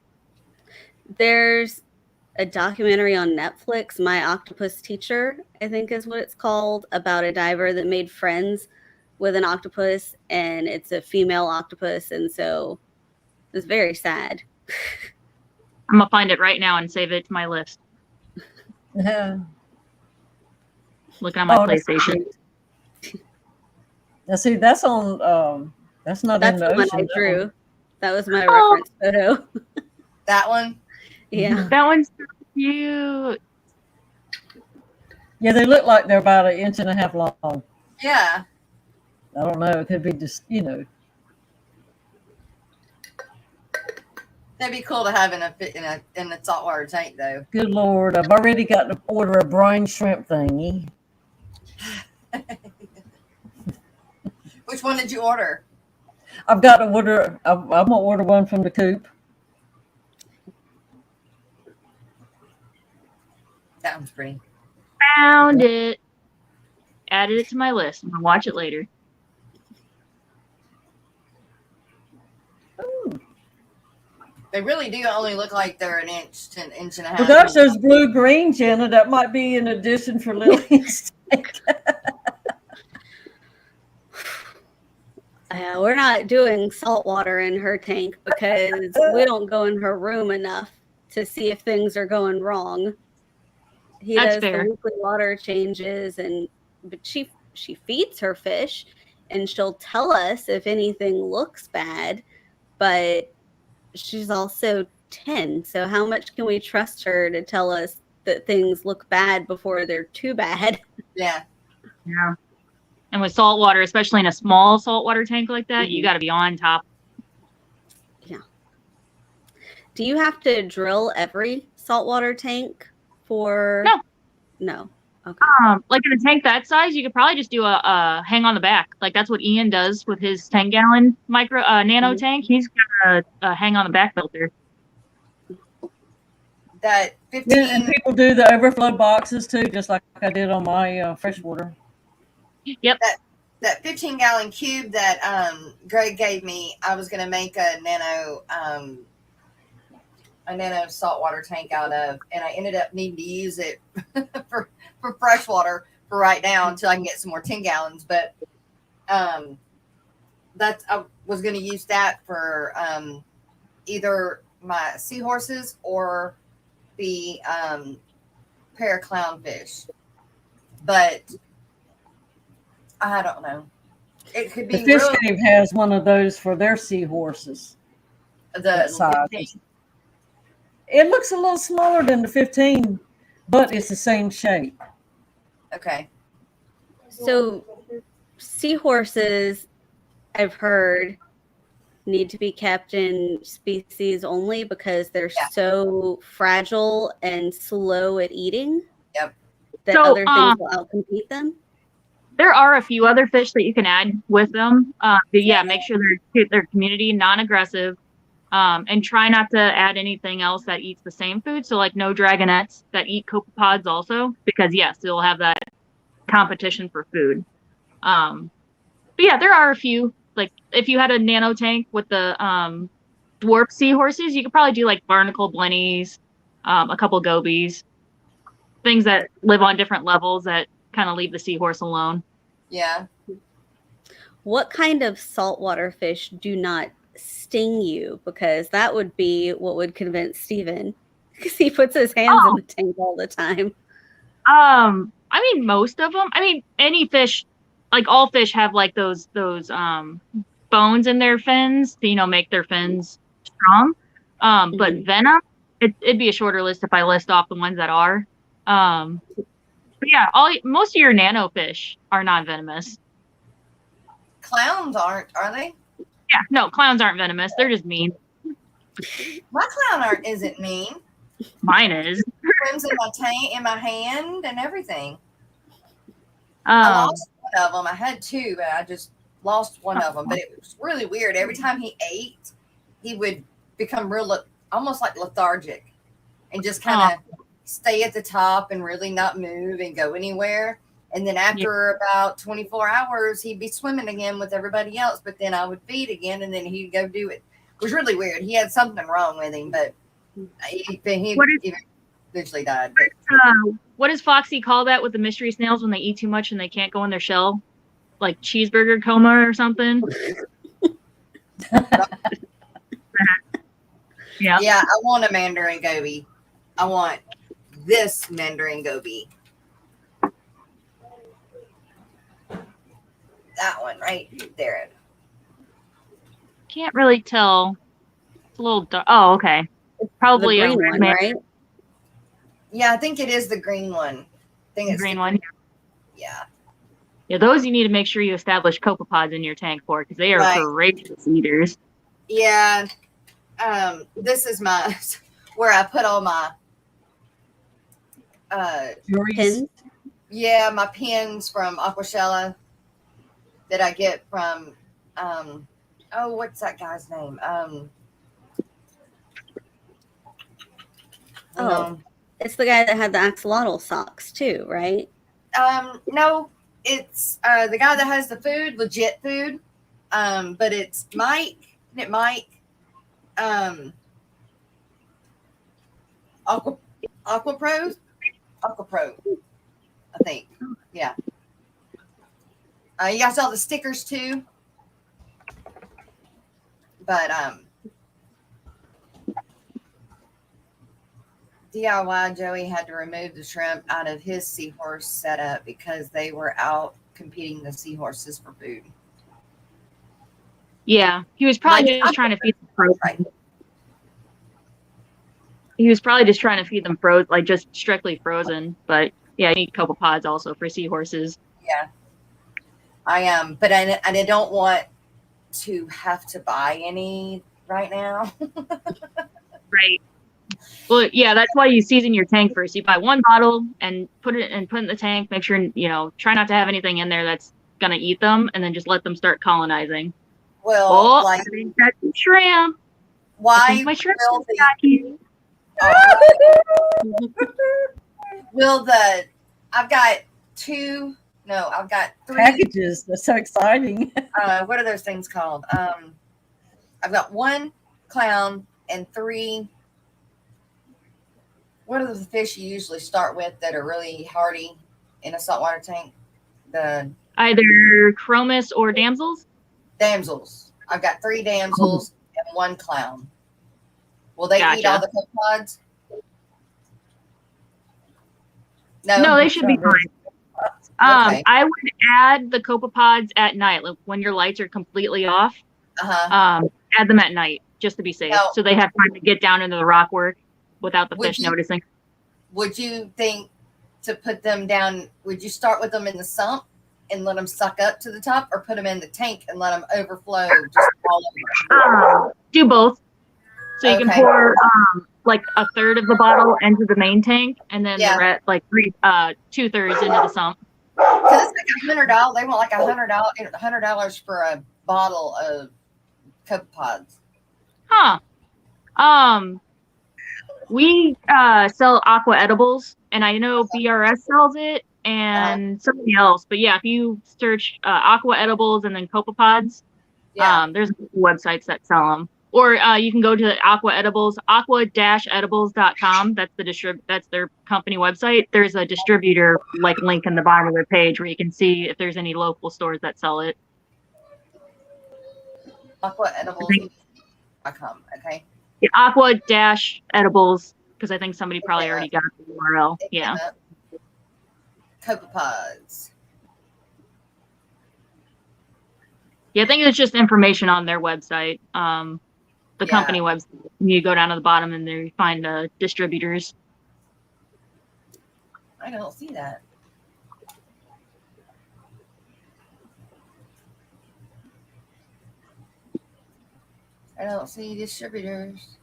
There's a documentary on Netflix, My Octopus Teacher, I think is what it's called, about a diver that made friends with an octopus, and it's a female octopus, and so it's very sad. I'm gonna find it right now and save it to my list. Yeah. Looking at my PlayStation. Now see, that's on. That's not That's in the the one ocean. I drew. That was my reference photo. That one? Yeah. That one's so cute. Yeah, they look like they're about 1.5 inches long. Yeah. I don't know. It could be just, That'd be cool to have in a saltwater tank, though. Good Lord, I've already got to order a brine shrimp thingy. Which one did you order? I've got to order. I'm gonna order one from the coop. That one's pretty. Found it. Added it to my list. I'm gonna watch it later. Ooh. They really do only look like they're an inch to an inch and a half. Well, gosh, there's blue green, Jenna. That might be in addition for Lily's tank. We're not doing salt water in her tank because we don't go in her room enough to see if things are going wrong. He That's does fair. the weekly water changes, but she feeds her fish, and she'll tell us if anything looks bad. But she's also 10, so how much can we trust her to tell us that things look bad before they're too bad? Yeah. Yeah. And with salt water, especially in a small saltwater tank like that, you got to be on top. Yeah. Do you have to drill every saltwater tank for? No. Okay. Like in a tank that size, you could probably just do a hang on the back. Like that's what Ian does with his 10-gallon nano tank. He's got a hang on the back filter. That 15. Yeah, and people do the overflow boxes too, just like I did on my freshwater. Yep. That 15-gallon cube that Greg gave me, I was going to make a nano saltwater tank out of, and I ended up needing to use it for freshwater for right now until I can get some more 10 gallons. But I was going to use that for either my seahorses or the pair of clownfish. But I don't know. It could be The Fish Cave has one of those for their seahorses. The size. 15. It looks a little smaller than the 15, but it's the same shape. Okay. So seahorses, I've heard, need to be kept in species only because they're so fragile and slow at eating. Yep. That other things will outcompete them. There are a few other fish that you can add with them. But yeah, make sure they're community non-aggressive, and try not to add anything else that eats the same food. So like no dragonettes that eat cocoapods also, because yes, they'll have that competition for food. But yeah, there are a few. Like if you had a nano tank with the dwarf seahorses, you could probably do like barnacle blennies, a couple gobies, things that live on different levels that kind of leave the seahorse alone. Yeah. What kind of saltwater fish do not sting you? Because that would be what would convince Steven, because he puts his hands in the tank all the time. I mean, most of them. I mean, any fish, like all fish, have like those bones in their fins to, you know, make their fins strong. But venom, it'd be a shorter list if I list off the ones that are. But yeah, most of your nano fish are non-venomous. Clowns aren't, are they? Yeah, no, clowns aren't venomous. They're just mean. My clown isn't mean. Mine is. Swims in my tank, in my hand, and everything. I Um, lost one of them. I had two, but I just lost one of them. But it was really weird. Every time he ate, he would become almost like lethargic, and just kind of stay at the top and really not move and go anywhere. And then after about 24 hours, he'd be swimming again with everybody else. But then I would feed again, and then he'd go do it. It was really weird. He had something wrong with him, but he eventually died. what does Foxy call that with the mystery snails when they eat too much and they can't go in their shell? Like cheeseburger coma or something? Yeah. Yeah, I want a mandarin goby. I want this mandarin goby. That one right there. Can't really tell. It's a little dark. Oh, okay. It's probably the a green one, right? Yeah, I think it is the green one. I think it's green one. Yeah. Yeah, those you need to make sure you establish cocoapods in your tank for, because they are voracious eaters. Yeah. This is my where I put all my Pins? Yeah, my pins from Aquashella that I get from what's that guy's name? It's the guy that had the axolotl socks too, right? No, it's the guy that has the food, legit food. But it's Mike. Isn't it Mike? Aquapro, I think. Yeah. You guys saw the stickers too. But DIY Joey had to remove the shrimp out of his seahorse setup because they were out competing the seahorses for food. Yeah, he was probably just trying to feed them frozen. Right. He was probably just trying to feed them frozen, like just strictly frozen. But yeah, you need cocoapods also for seahorses. Yeah, but I don't want to have to buy any right now. Right. Well, yeah, that's why you season your tank first. You buy one bottle and put it in the tank. Make sure, try not to have anything in there that's gonna eat them, and then just let them start colonizing. Well, I think that's shrimp. Why my shrimp I've got I've got 3 packages. That's so exciting. What are those things called? I've got 1 clown and 3. What are the fish you usually start with that are really hardy in a saltwater tank? Either chromis or damsels. Damsels. I've got 3 damsels and 1 clown. Will they eat all the cocoapods? No, they should be fine. Okay. I would add the cocoapods at night, like when your lights are completely off. Add them at night just to be safe, so they have time to get down into the rock work without the fish noticing. Would you think to put them down? Would you start with them in the sump and let them suck up to the top, or put them in the tank and let them overflow just all over? Do both. So you can pour like a third of the bottle into the main tank, and then the rest, like 2/3 into the sump. Because it's like $100. They want like $100 for a bottle of cocoapods. Huh. We sell aqua edibles, and I know BRS sells it and somebody else. But yeah, if you search aqua edibles and then cocoapods, there's websites that sell them. Or you can go to Aqua Edibles, aqua-edibles.com. That's that's their company website. There's a distributor like link in the bottom of their page where you can see if there's any local stores that sell it. Aquaedibles.com. Okay. Yeah, aqua-edibles, because I think somebody probably already got the URL. Yeah. Cocoapods. Yeah, I think it's just information on their website. The company website. You go down to the bottom and there you find distributors. I don't see that. I don't see distributors.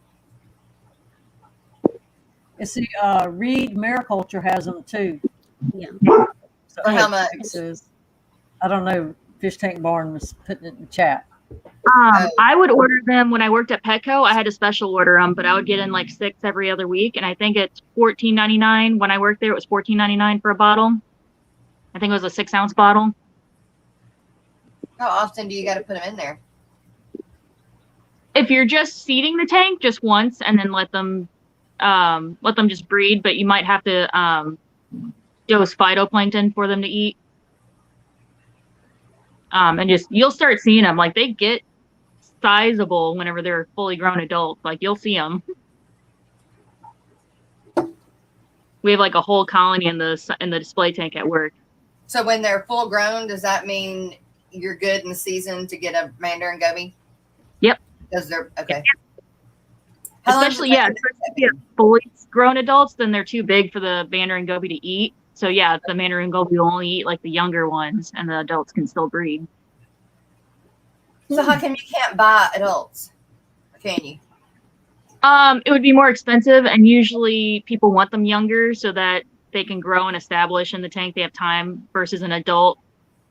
It's the Reed Mariculture has them too. Yeah. So For how much? I don't know. Fish Tank Barn was putting it in the chat. I would order them when I worked at Petco. I had to special order them, but I would get in like 6 every other week, and I think it's $14.99. When I worked there, it was $14.99 for a bottle. I think it was a 6-ounce bottle. How often do you got to put them in there? If you're just seeding the tank, just once, and then let them just breed. But you might have to dose phytoplankton for them to eat. And you'll start seeing them. Like, they get sizable whenever they're fully grown adults. Like, you'll see them. We have like a whole colony in the display tank at work. So when they're full grown, does that mean you're good in the season to get a mandarin goby? Yep. Because they're okay. Especially if you have fully grown adults, then they're too big for the mandarin goby to eat. So yeah, the mandarin goby will only eat like the younger ones, and the adults can still breed. So how come you can't buy adults? Or can you? It would be more expensive, and usually people want them younger so that they can grow and establish in the tank. They have time versus an adult.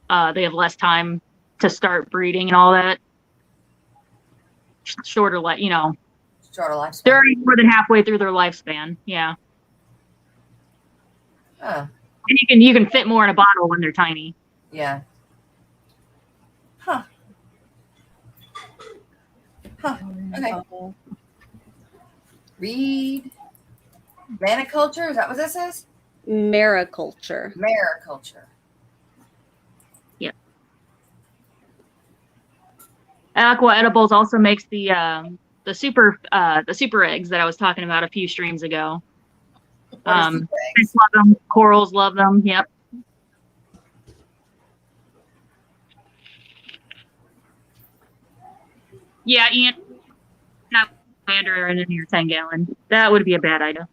They have less time to start breeding and all that. Shorter lifespan. They're already more than halfway through their lifespan. Yeah. Huh. And you can fit more in a bottle when they're tiny. Yeah. Huh. Okay. Read maniculture. Is that what that says? Mariculture. Mariculture. Yep. Aqua Edibles also makes the super eggs that I was talking about a few streams ago. Fish love them. Corals love them. Yep. Yeah, Ian. Not mandarin in your 10-gallon. That would be a bad idea.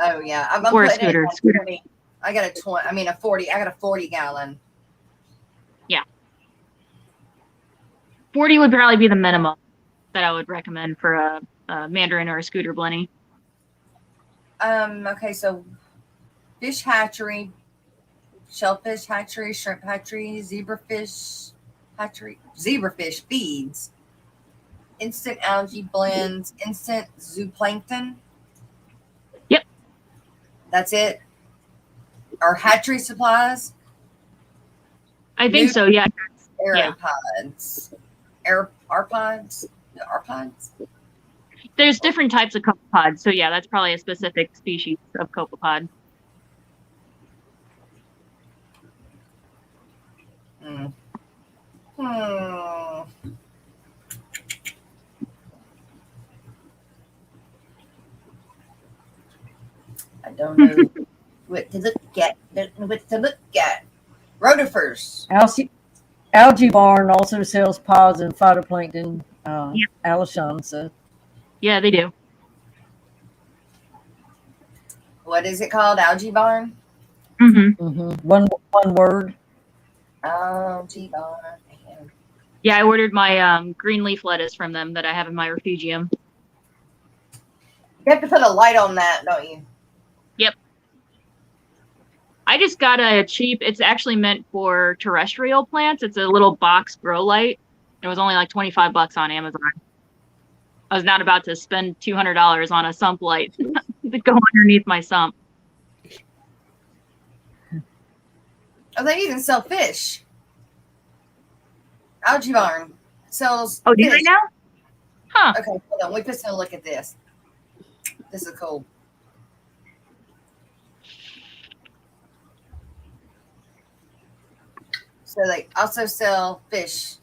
Oh yeah, I'm or a putting scooter. in like 20. I got a 20. I mean a 40. I got a 40-gallon. Yeah. 40 would probably be the minimum that I would recommend for a mandarin or a scooter blenny. Okay, so fish hatchery, shellfish hatchery, shrimp hatchery, zebrafish hatchery, zebrafish feeds, instant algae blends, instant zooplankton. Yep. That's it. Or hatchery supplies. I think so, yeah. Aeropods. Arpods? Arpods? There's different types of copepods, so yeah, that's probably a specific species of copepod. I don't know what to look at. Rotifers. Algae Barn also sells pods and phytoplankton. Alishon said. Yeah, they do. What is it called? Algae Barn? Mm-hmm. Mm-hmm. One word. Algae Barn. Yeah, I ordered my green leaf lettuce from them that I have in my refugium. You have to put a light on that, don't you? Yep. I just got a cheap, it's actually meant for terrestrial plants. It's a little box grow light. It was only like $25 on Amazon. I was not about to spend $200 on a sump light to go underneath my sump. Oh, they even sell fish. Algae Barn sells. Oh, do fish. they now? Huh. Okay, hold on. We just gonna look at this. This is cool. So they also sell fish.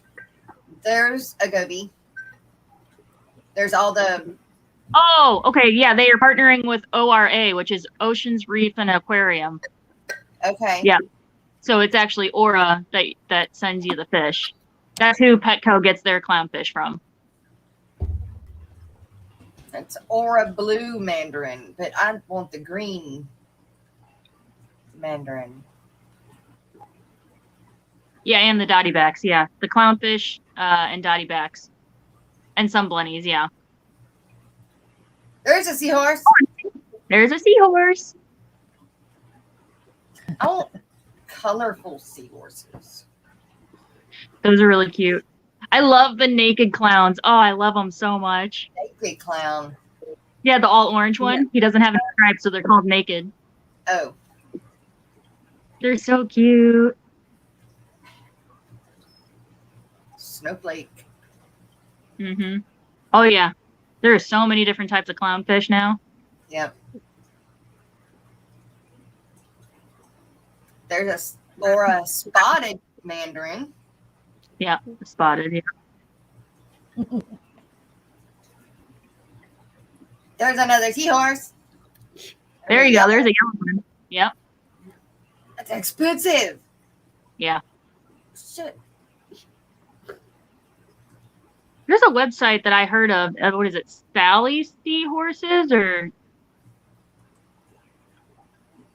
There's a goby. There's all the. Oh, okay. Yeah, they are partnering with ORA, which is Oceans, Reef, and Aquarium. Okay. Yeah. So it's actually Aura that sends you the fish. That's who Petco gets their clownfish from. It's Aura Blue Mandarin, but I want the green Mandarin. Yeah, and the dotty backs. Yeah, the clownfish and dotty backs, and some blennies. Yeah. There's a seahorse. There's a seahorse. I want colorful seahorses. Those are really cute. I love the naked clowns. Oh, I love them so much. Naked clown. Yeah, the all orange one. Yeah. He doesn't have any stripes, so they're called naked. Oh. They're so cute. Snowflake. Mm-hmm. Oh, yeah. There are so many different types of clownfish now. Yep. There's a spotted mandarin. Yeah, spotted. Yeah. There's another seahorse. There you go. There's a yellow one. Yep. That's expensive. Yeah. Shit. There's a website that I heard of. What is it? Sally Seahorses, or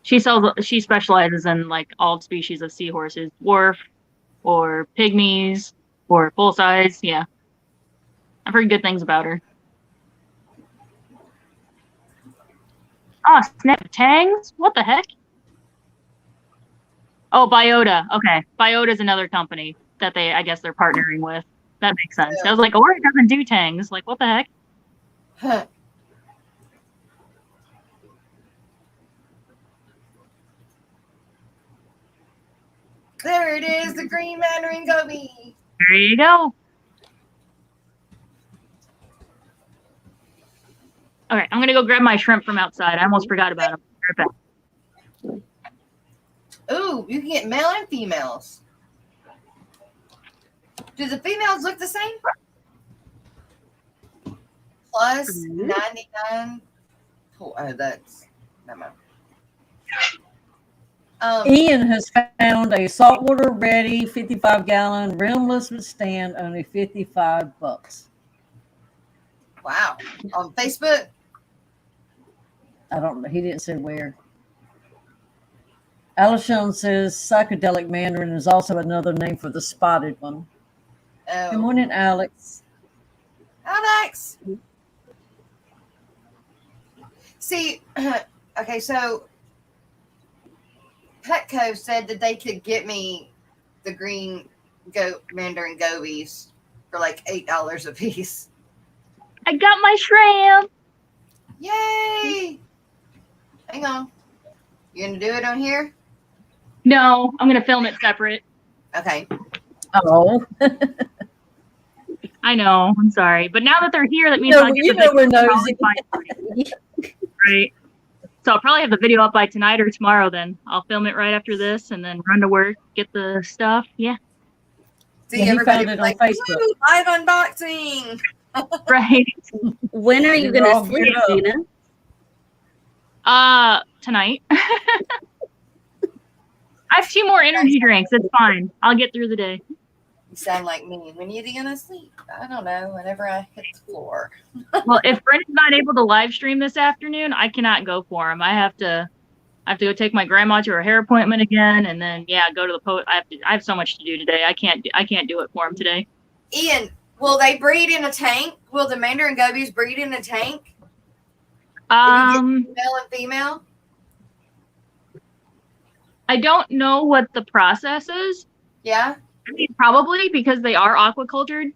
she specializes in like all species of seahorses, dwarf or pygmies or full size. Yeah. I've heard good things about her. Oh, snap tangs? What the heck? Oh, Biota. Okay. Biota is another company that I guess they're partnering with. That makes sense. I was like, Ori doesn't do tangs. Like, what the heck? Huh. There it is, the green mandarin goby. There you go. Okay, I'm going to go grab my shrimp from outside. I almost forgot about them. Right back. Ooh, you can get male and females. Do the females look the same? Plus 99. Oh, that's no more. Ian has found a saltwater ready 55-gallon rimless with stand, only $55. Wow. On Facebook? I don't know. He didn't say where. Alishon says psychedelic mandarin is also another name for the spotted one. Oh. Good morning, Alex. Alex. See, okay, so Petco said that they could get me the green mandarin gobies for like $8 a piece. I got my shrimp. Yay! Hang on. You gonna do it on here? No, I'm going to film it separate. Okay. Oh. I know. I'm sorry. But now that they're here, that means No, I'll get you the know we're video nosy. right. So I'll probably have the video up by tonight or tomorrow then. I'll film it right after this and then run to work, get the stuff. Yeah. See, Yeah, he everybody found it was on like, Facebook. "Ooh, live unboxing." Right. When are you You're all going to sleep, geared Gina? Tonight. I have 2 more energy drinks. It's fine. I'll get through the day. You sound like me. When you gonna sleep? I don't know. Whenever I hit the floor. Well, if Brendan's not able to live stream this afternoon, I cannot go for him. I have to go take my grandma to her hair appointment again, and then go to the post. I have so much to do today. I can't do it for him today. Ian, will they breed in a tank? Will the mandarin gobies breed in a tank? Male and female? I don't know what the process is. Yeah. I mean, probably because they are aquacultured.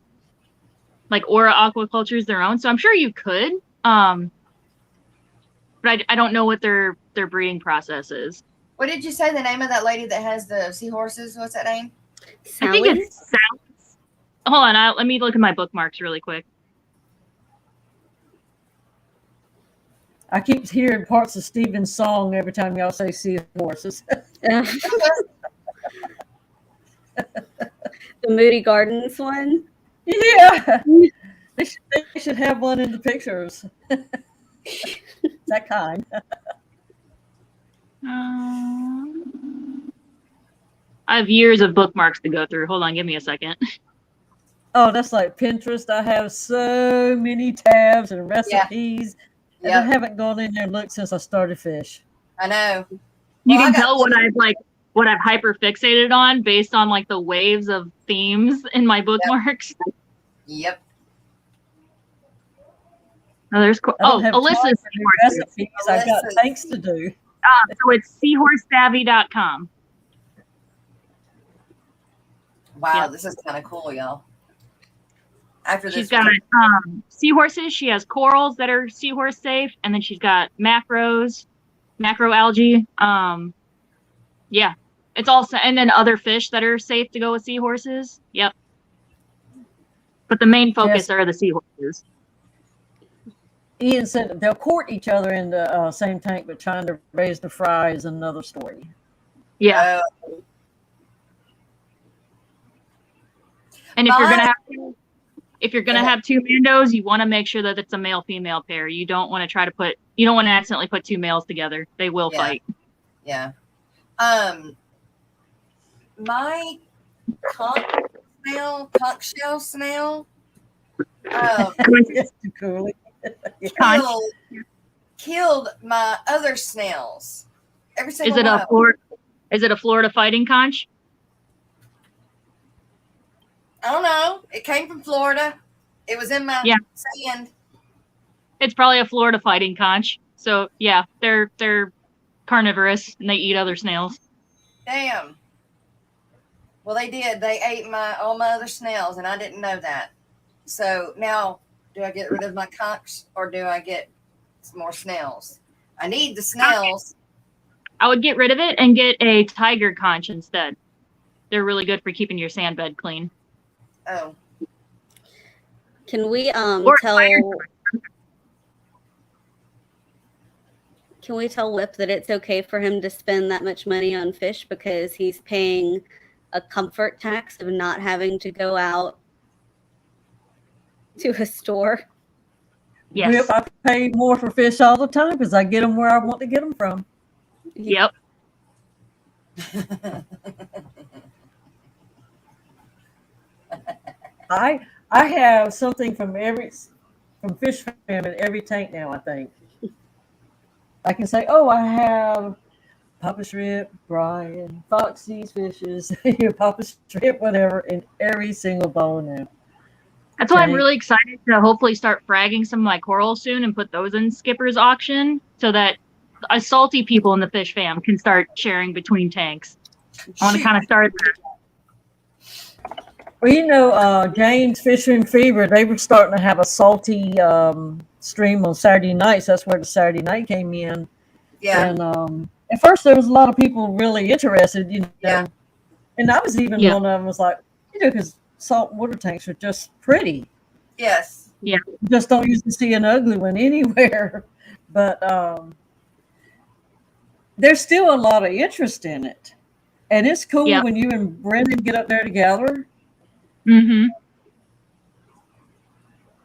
Like Aura aquaculture is their own, so I'm sure you could. But I don't know what their breeding process is. What did you say the name of that lady that has the seahorses? What's that name? Sally? I think it's Sally. Hold on, let me look at my bookmarks really quick. I keep hearing parts of Steven's song every time y'all say Seahorses. The Moody Gardens one. Yeah, they should have one in the pictures. That kind. I have years of bookmarks to go through. Hold on, give me a second. Oh, that's like Pinterest. I have so many tabs and recipes, and I haven't gone in there and looked since I started fish. I know. You can tell what I've hyper fixated on based on like the waves of themes in my bookmarks. Yep. Oh, there's Alyssa's recipes. I've got tanks to do. So it's seahorseSavvy.com. Wow, this is kind of cool, y'all. After she's got seahorses. She has corals that are seahorse safe, and then she's got macro algae. Yeah, it's all, and then other fish that are safe to go with seahorses. Yep. But the main focus are the seahorses. Ian said they'll court each other in the same tank, but trying to raise the fry is another story. Yeah. And if you're gonna have two mandos, you want to make sure that it's a male female pair. You don't want to accidentally put two males together. They will fight. Yeah. My conch shell snail killed my other snails. Every single one. Is it a Florida fighting conch? I don't know. It came from Florida. It was in my sand. It's probably a Florida fighting conch. So yeah, they're carnivorous and they eat other snails. Damn. Well, they did. They ate all my other snails, and I didn't know that. So now, do I get rid of my conch or do I get some more snails? I need the snails. I would get rid of it and get a tiger conch instead. They're really good for keeping your sand bed clean. Oh. Can we tell Whip that it's okay for him to spend that much money on fish because he's paying a comfort tax of not having to go out to a store? Yes. Whip, I pay more for fish all the time because I get them where I want to get them from. Yep. I have something from Fish Fam in every tank now, I think. I can say, oh, I have Papa Shrimp, Brian, Foxy's fishes, Papa Shrimp, whatever, in every single bowl now. That's why I'm really excited to hopefully start fragging some of my coral soon and put those in Skipper's auction so that salty people in the Fish Fam can start sharing between tanks. I want to kind of start that. Well, Jane's Fishing Fever, they were starting to have a salty stream on Saturday nights. That's where the Saturday night came in. Yeah. And at first, there was a lot of people really interested, Yeah. And I was even one of them was like, because salt water tanks are just pretty. Yes. Yeah. You just don't usually see an ugly one anywhere. But there's still a lot of interest in it. And it's cool when you and Brendan get up there together. Mm-hmm.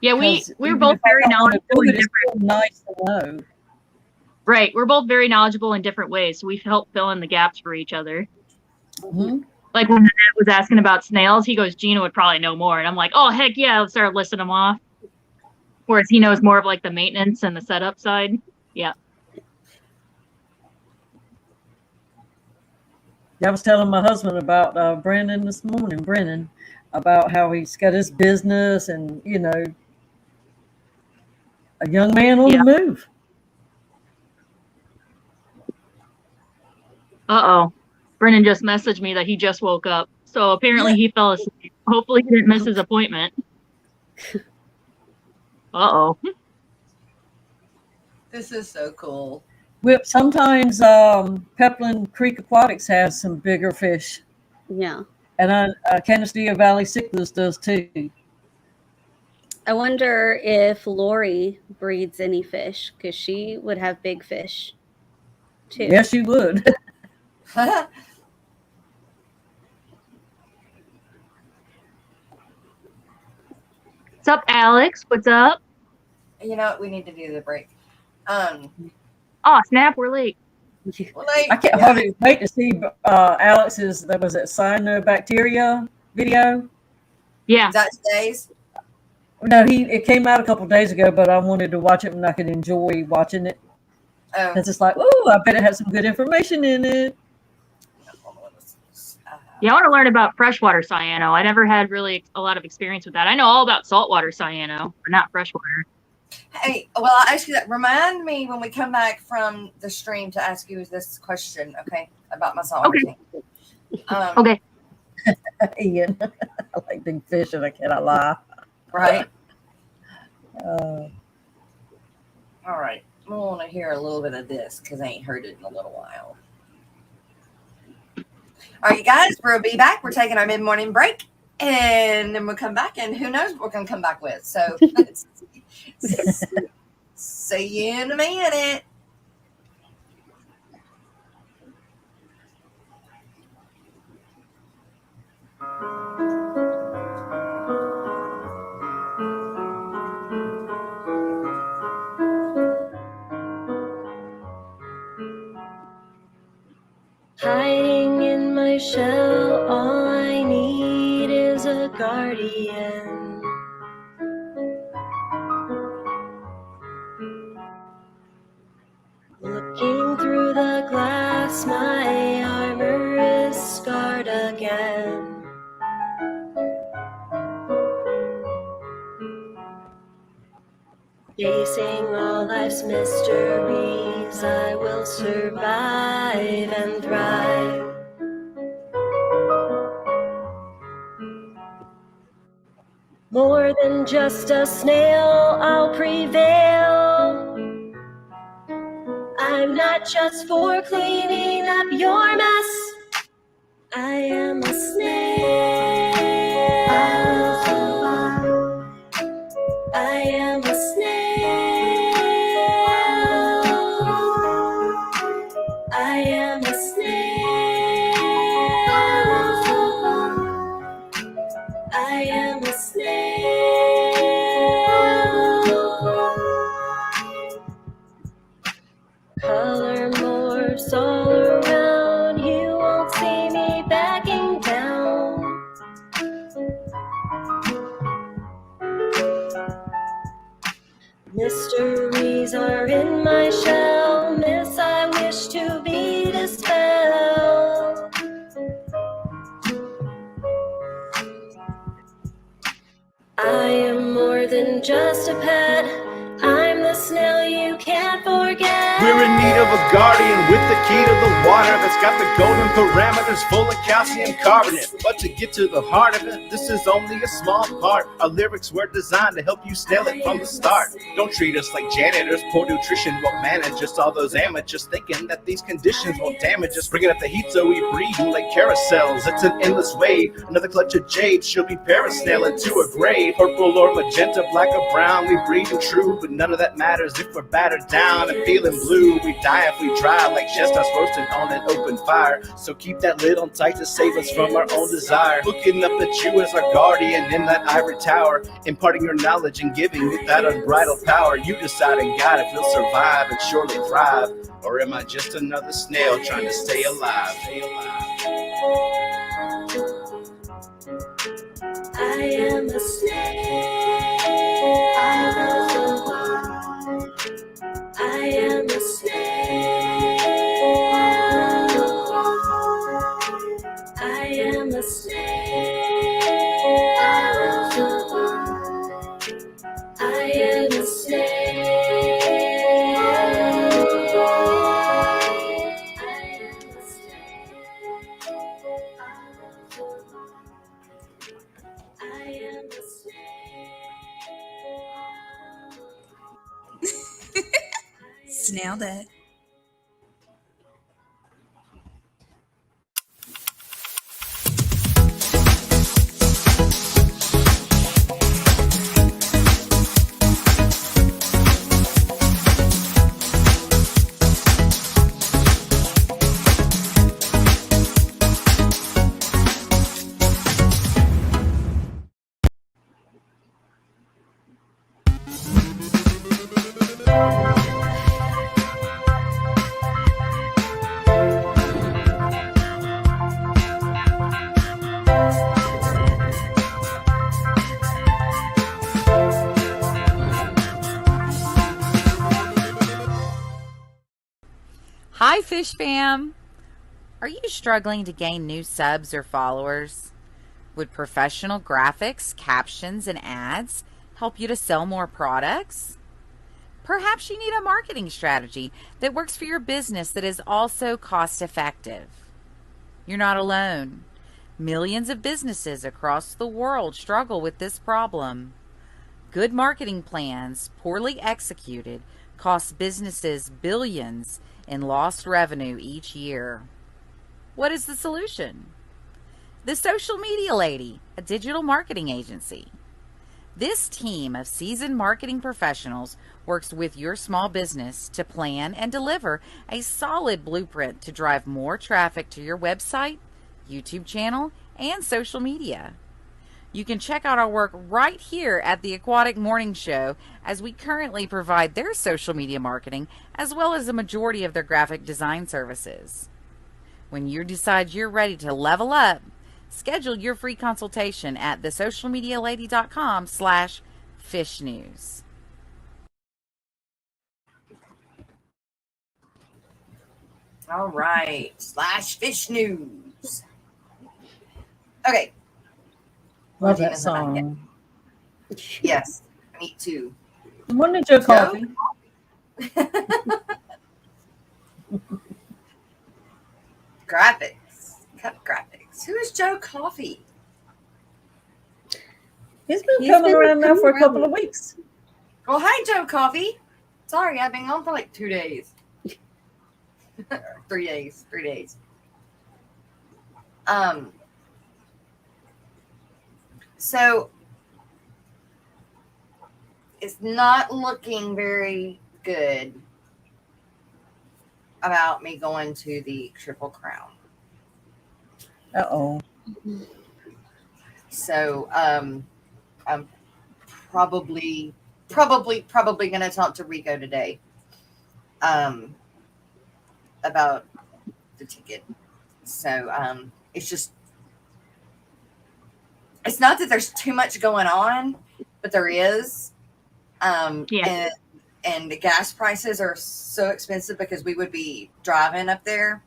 Yeah, we're both very knowledgeable in different. Nice to know. Right, we're both very knowledgeable in different ways, so we help fill in the gaps for each other. Mm-hmm. Like when Annette was asking about snails, he goes, "Gina would probably know more," and I'm like, "Oh heck yeah!" I'll start listing them off. Whereas he knows more of like the maintenance and the setup side. Yeah. I was telling my husband about Brendan this morning. Brendan. About how he's got his business and, a young man on the move. Uh-oh. Brennan just messaged me that he just woke up. So apparently he fell asleep. Hopefully he didn't miss his appointment. Uh-oh. This is so cool. Whip, sometimes Pepland Creek Aquatics has some bigger fish. Yeah. And Canastilla Valley Cichlids does too. I wonder if Lori breeds any fish, because she would have big fish too. Yes, you would. What's up, Alex? What's up? You know what? We need to do the break. Oh, snap, we're late. I can't hardly wait to see Alex's, that was it, cyanobacteria video. Yeah. Is that today's? No, it came out a couple days ago, but I wanted to watch it when I could enjoy watching it. Oh. It's just like, oh, I bet it has some good information in it. Yeah, I want to learn about freshwater cyano. I never had really a lot of experience with that. I know all about saltwater cyano, but not freshwater. Hey, well, I'll ask you that. Remind me when we come back from the stream to ask you this question, okay, about my saltwater tank. Okay. Ian, I like big fish and I cannot lie. Right. All right. I want to hear a little bit of this because I ain't heard it in a little while. All right, guys, we'll be back. We're taking our mid-morning break, and then we'll come back, and who knows what we're going to come back with. So, see you in a minute. Hiding in my shell, all I need is a guardian. Looking through the glass, my armor is scarred again. Facing all life's mysteries, I will survive and thrive. More than just a snail, I'll prevail. I'm not just for cleaning up your mess. I am a snail. I am a snail. I am a snail. I am a snail. Color morphs all around, you won't see me backing down. Mysteries are in my shell, myths I wish to be dispelled. I am more than just a pet, I'm the snail you can't forget. We're in need of a guardian with the key to the water that's got the golden parameters full of calcium carbonate. But to get to the heart of it, this is only a small part. Our lyrics were designed to help you snail it from the start. Don't treat us like janitors, poor nutrition won't manage us. All those amateurs thinking that these conditions won't damage us. Bringing up the heat so we breathe like carousels. It's an endless wave, another clutch of jade. She'll be parasailing to a grave. Purple or magenta, black or brown, we breathe and true. But none of that matters if we're battered down and feeling blue. We die if we try, like chestnuts roasting on an open fire. So keep that lid on tight to save us from our own desire. Looking up at you as our guardian in that ivory tower, imparting your knowledge and giving it that unbridled power. You decide and guide if you'll survive and surely thrive, or am I just another snail trying to stay alive? I am a snail. I am a snail. I am a snail. I am a snail. I am a snail. Snail that. Hi, Fish Fam! Are you struggling to gain new subs or followers? Would professional graphics, captions, and ads help you to sell more products? Perhaps you need a marketing strategy that works for your business that is also cost effective. You're not alone. Millions of businesses across the world struggle with this problem. Good marketing plans, poorly executed, cost businesses billions in lost revenue each year. What is the solution? The Social Media Lady, a digital marketing agency. This team of seasoned marketing professionals works with your small business to plan and deliver a solid blueprint to drive more traffic to your website, YouTube channel, and social media. You can check out our work right here at the Aquatic Morning Show, as we currently provide their social media marketing as well as a majority of their graphic design services. When you decide you're ready to level up, schedule your free consultation at thesocialmedialady.com/fishnews. All right. /fish news. Okay. Love that song. Yes, me too. Good morning, Joe Coffee. Graphics. Cup graphics. Who is Joe Coffee? He's been coming around now for a couple of weeks. Well, hi, Joe Coffee. Sorry, I've been on for like 2 days. 3 days. 3 days. So it's not looking very good about me going to the Triple Crown. Uh-oh. So I'm probably going to talk to Rico today about the ticket. So it's just, it's not that there's too much going on, but there is. And the gas prices are so expensive because we would be driving up there.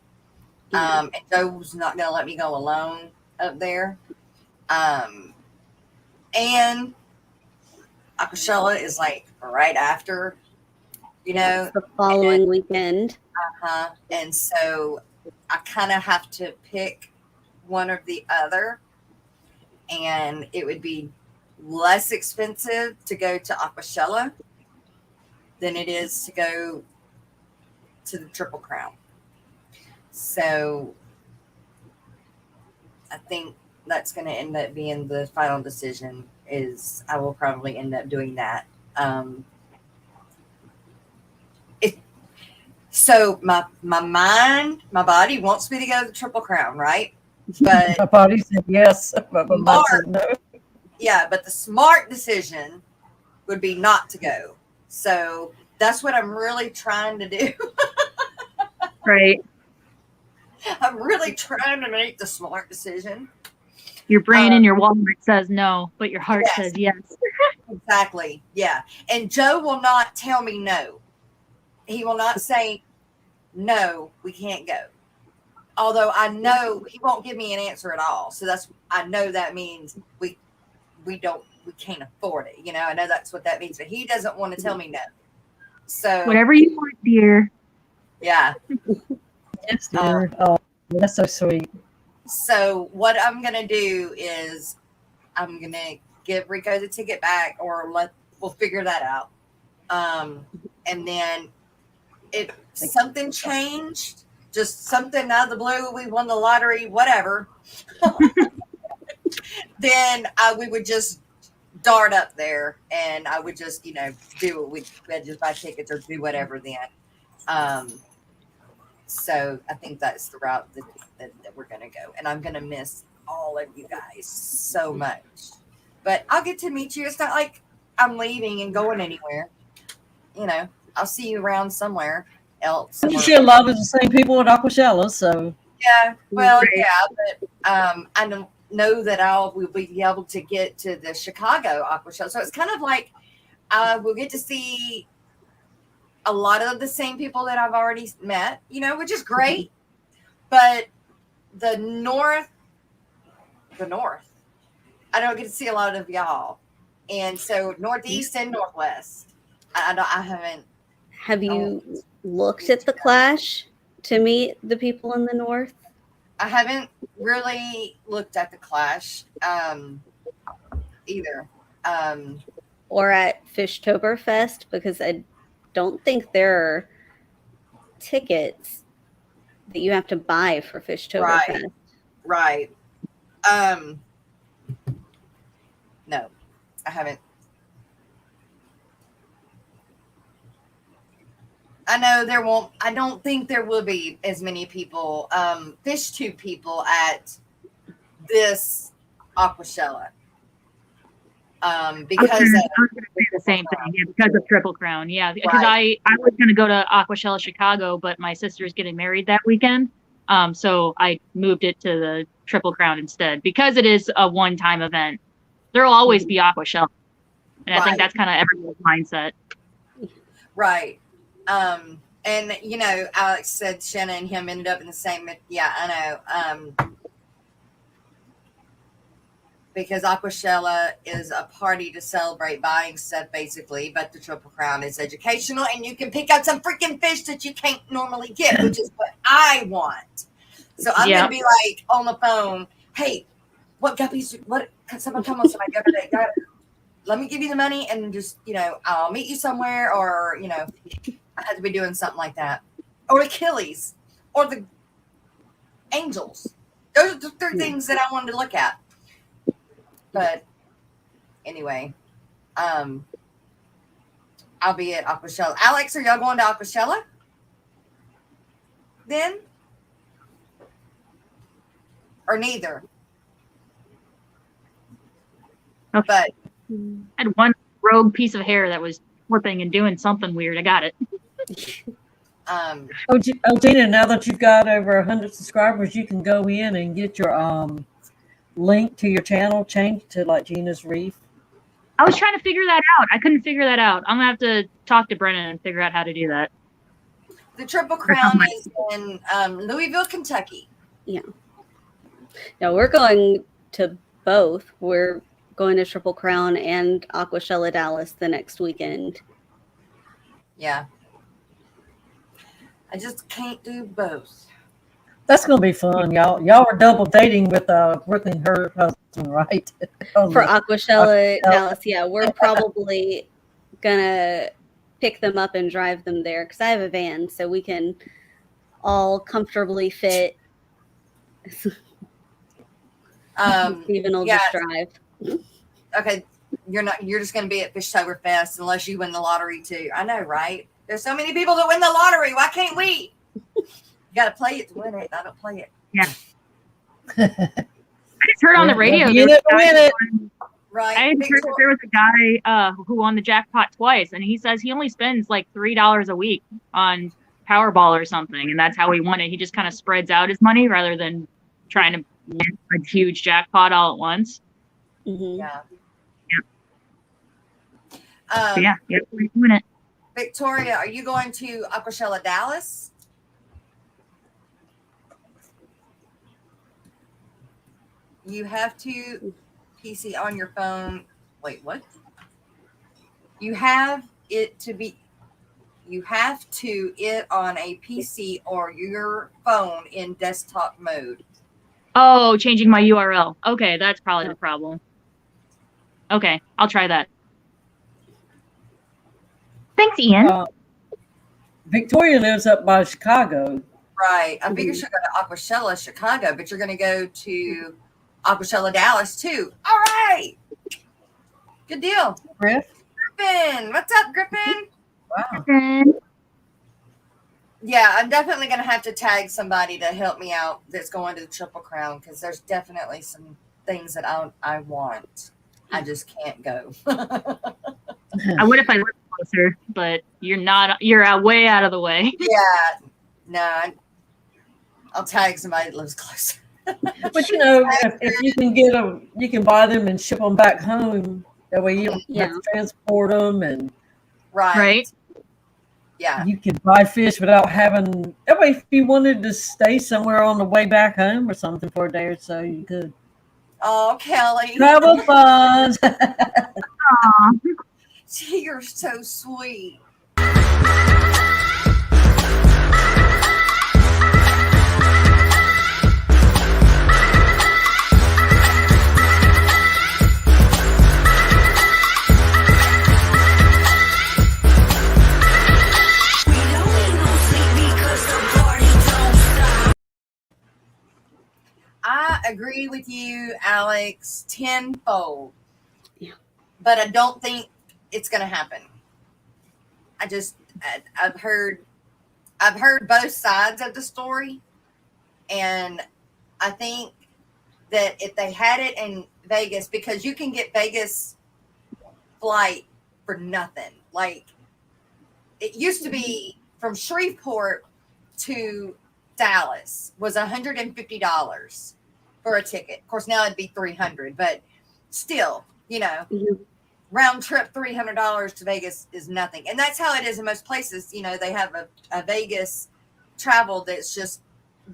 And Joe's not going to let me go alone up there. And Aquashella is like right after, you know. It's the following weekend. And so I kind of have to pick one or the other. And it would be less expensive to go to Aquashella than it is to go to the Triple Crown. So I think that's going to end up being the final decision. Is I will probably end up doing that. So my mind, my body wants me to go to the Triple Crown, right? But my body said yes, but my mind said no. Yeah, but the smart decision would be not to go. So that's what I'm really trying to do. Right. I'm really trying to make the smart decision. Your brain and your wallet says no, but your heart says yes. Exactly. Yeah. And Joe will not tell me no. He will not say, no, we can't go. Although I know he won't give me an answer at all. So I know that means we can't afford it. You know, I know that's what that means, but he doesn't want to tell me no. So whatever you want, dear. Yeah. Yes, dear. Oh, that's so sweet. So what I'm going to do is I'm going to give Rico the ticket back, or we'll figure that out. And then if something changed, just something out of the blue, we won the lottery, whatever, then we would just dart up there and I would just, do it. We'd just buy tickets or do whatever then. So I think that's the route that we're going to go. And I'm going to miss all of you guys so much. But I'll get to meet you. It's not like I'm leaving and going anywhere. I'll see you around somewhere else. You see a lot of the same people at Aquashella, so. Yeah, well, yeah, but I don't know that we'll be able to get to the Chicago Aquashella. So it's kind of like we'll get to see a lot of the same people that I've already met, you know, which is great. But the north, I don't get to see a lot of y'all. And so northeast and northwest, I haven't. Have you looked at the Clash to meet the people in the north? I haven't really looked at the Clash either. Or at Fishtoberfest, because I don't think there are tickets that you have to buy for Fishtoberfest. Right. No, I haven't. I know there won't. I don't think there will be as many people, fish tube people at this Aquashella. Because I was going to say the same thing. Yeah, because of Triple Crown. Yeah, because I was going to go to Aquashella Chicago, but my sister's getting married that weekend. So I moved it to the Triple Crown instead because it is a one-time event. There will always be Aquashella, and I think that's kind of everyone's mindset. Right. And you know, Alex said Shanna and him ended up in the same. Yeah, I know. Because Aquashella is a party to celebrate buying stuff, basically, but the Triple Crown is educational, and you can pick up some freaking fish that you can't normally get, which is what I want. So I'm gonna be like on the phone, hey, what guppies? What? Someone come on, somebody got it. Let me give you the money, and just, you know, I'll meet you somewhere, or, you know, I had to be doing something like that, or Achilles, or the angels. Those are the three things that I wanted to look at. But anyway, I'll be at Aquashella. Alex, are y'all going to Aquashella then? Or neither? Okay. But I had one rogue piece of hair that was flipping and doing something weird. I got it. Dina, now that you've got over 100 subscribers, you can go in and get your link to your channel changed to like Gina's Reef. I was trying to figure that out. I couldn't figure that out. I'm gonna have to talk to Brennan and figure out how to do that. The Triple Crown is in Louisville, Kentucky. Yeah. No, we're going to both. We're going to Triple Crown and Aquashella Dallas the next weekend. Yeah. I just can't do both. That's gonna be fun, y'all. Y'all are double dating with Brooke and her husband, right? For Aquashella Dallas, yeah, we're probably gonna pick them up and drive them there because I have a van, so we can all comfortably fit. Steven will just drive. Okay, you're just gonna be at Fishtoberfest unless you win the lottery too. I know, right? There's so many people that win the lottery. Why can't we? You gotta play it to win it. I don't play it. Yeah. I just heard on the radio. Right. I heard that there was a guy who won the jackpot twice, and he says he only spends like $3 a week on Powerball or something, and that's how he won it. He just kind of spreads out his money rather than trying to win a huge jackpot all at once. Mm-hmm. Yeah. We win it. Victoria, are you going to Aquashella Dallas? You have to PC on your phone. Wait, what? You have it on a PC or your phone in desktop mode. Oh, changing my URL. Okay, that's probably the problem. Okay, I'll try that. Thanks, Ian. Victoria lives up by Chicago. Right. I figure she'll go to Aquashella Chicago, but you're going to go to Aquashella Dallas too. All right. Good deal. Griffin. What's up, Griffin? Wow. Griffin. Yeah, I'm definitely going to have to tag somebody to help me out that's going to the Triple Crown because there's definitely some things that I want. I just can't go. I would if I lived closer, but you're not. You're way out of the way. Yeah. No, I'll tag somebody that lives closer. But you know, if you can get them, you can buy them and ship them back home. That way you don't have to transport them and right. Yeah. You could buy fish without having. That way, if you wanted to stay somewhere on the way back home or something for a day or so, you could. Oh, Kelly. Travel funds. Aw. You're so sweet. I agree with you, Alex, tenfold. Yeah. But I don't think it's going to happen. I've heard both sides of the story, and I think that if they had it in Vegas, because you can get Vegas flight for nothing. Like, it used to be from Shreveport to Dallas was $150 for a ticket. Of course, now it'd be $300, but still, round trip $300 to Vegas is nothing. And that's how it is in most places. They have a Vegas travel that's just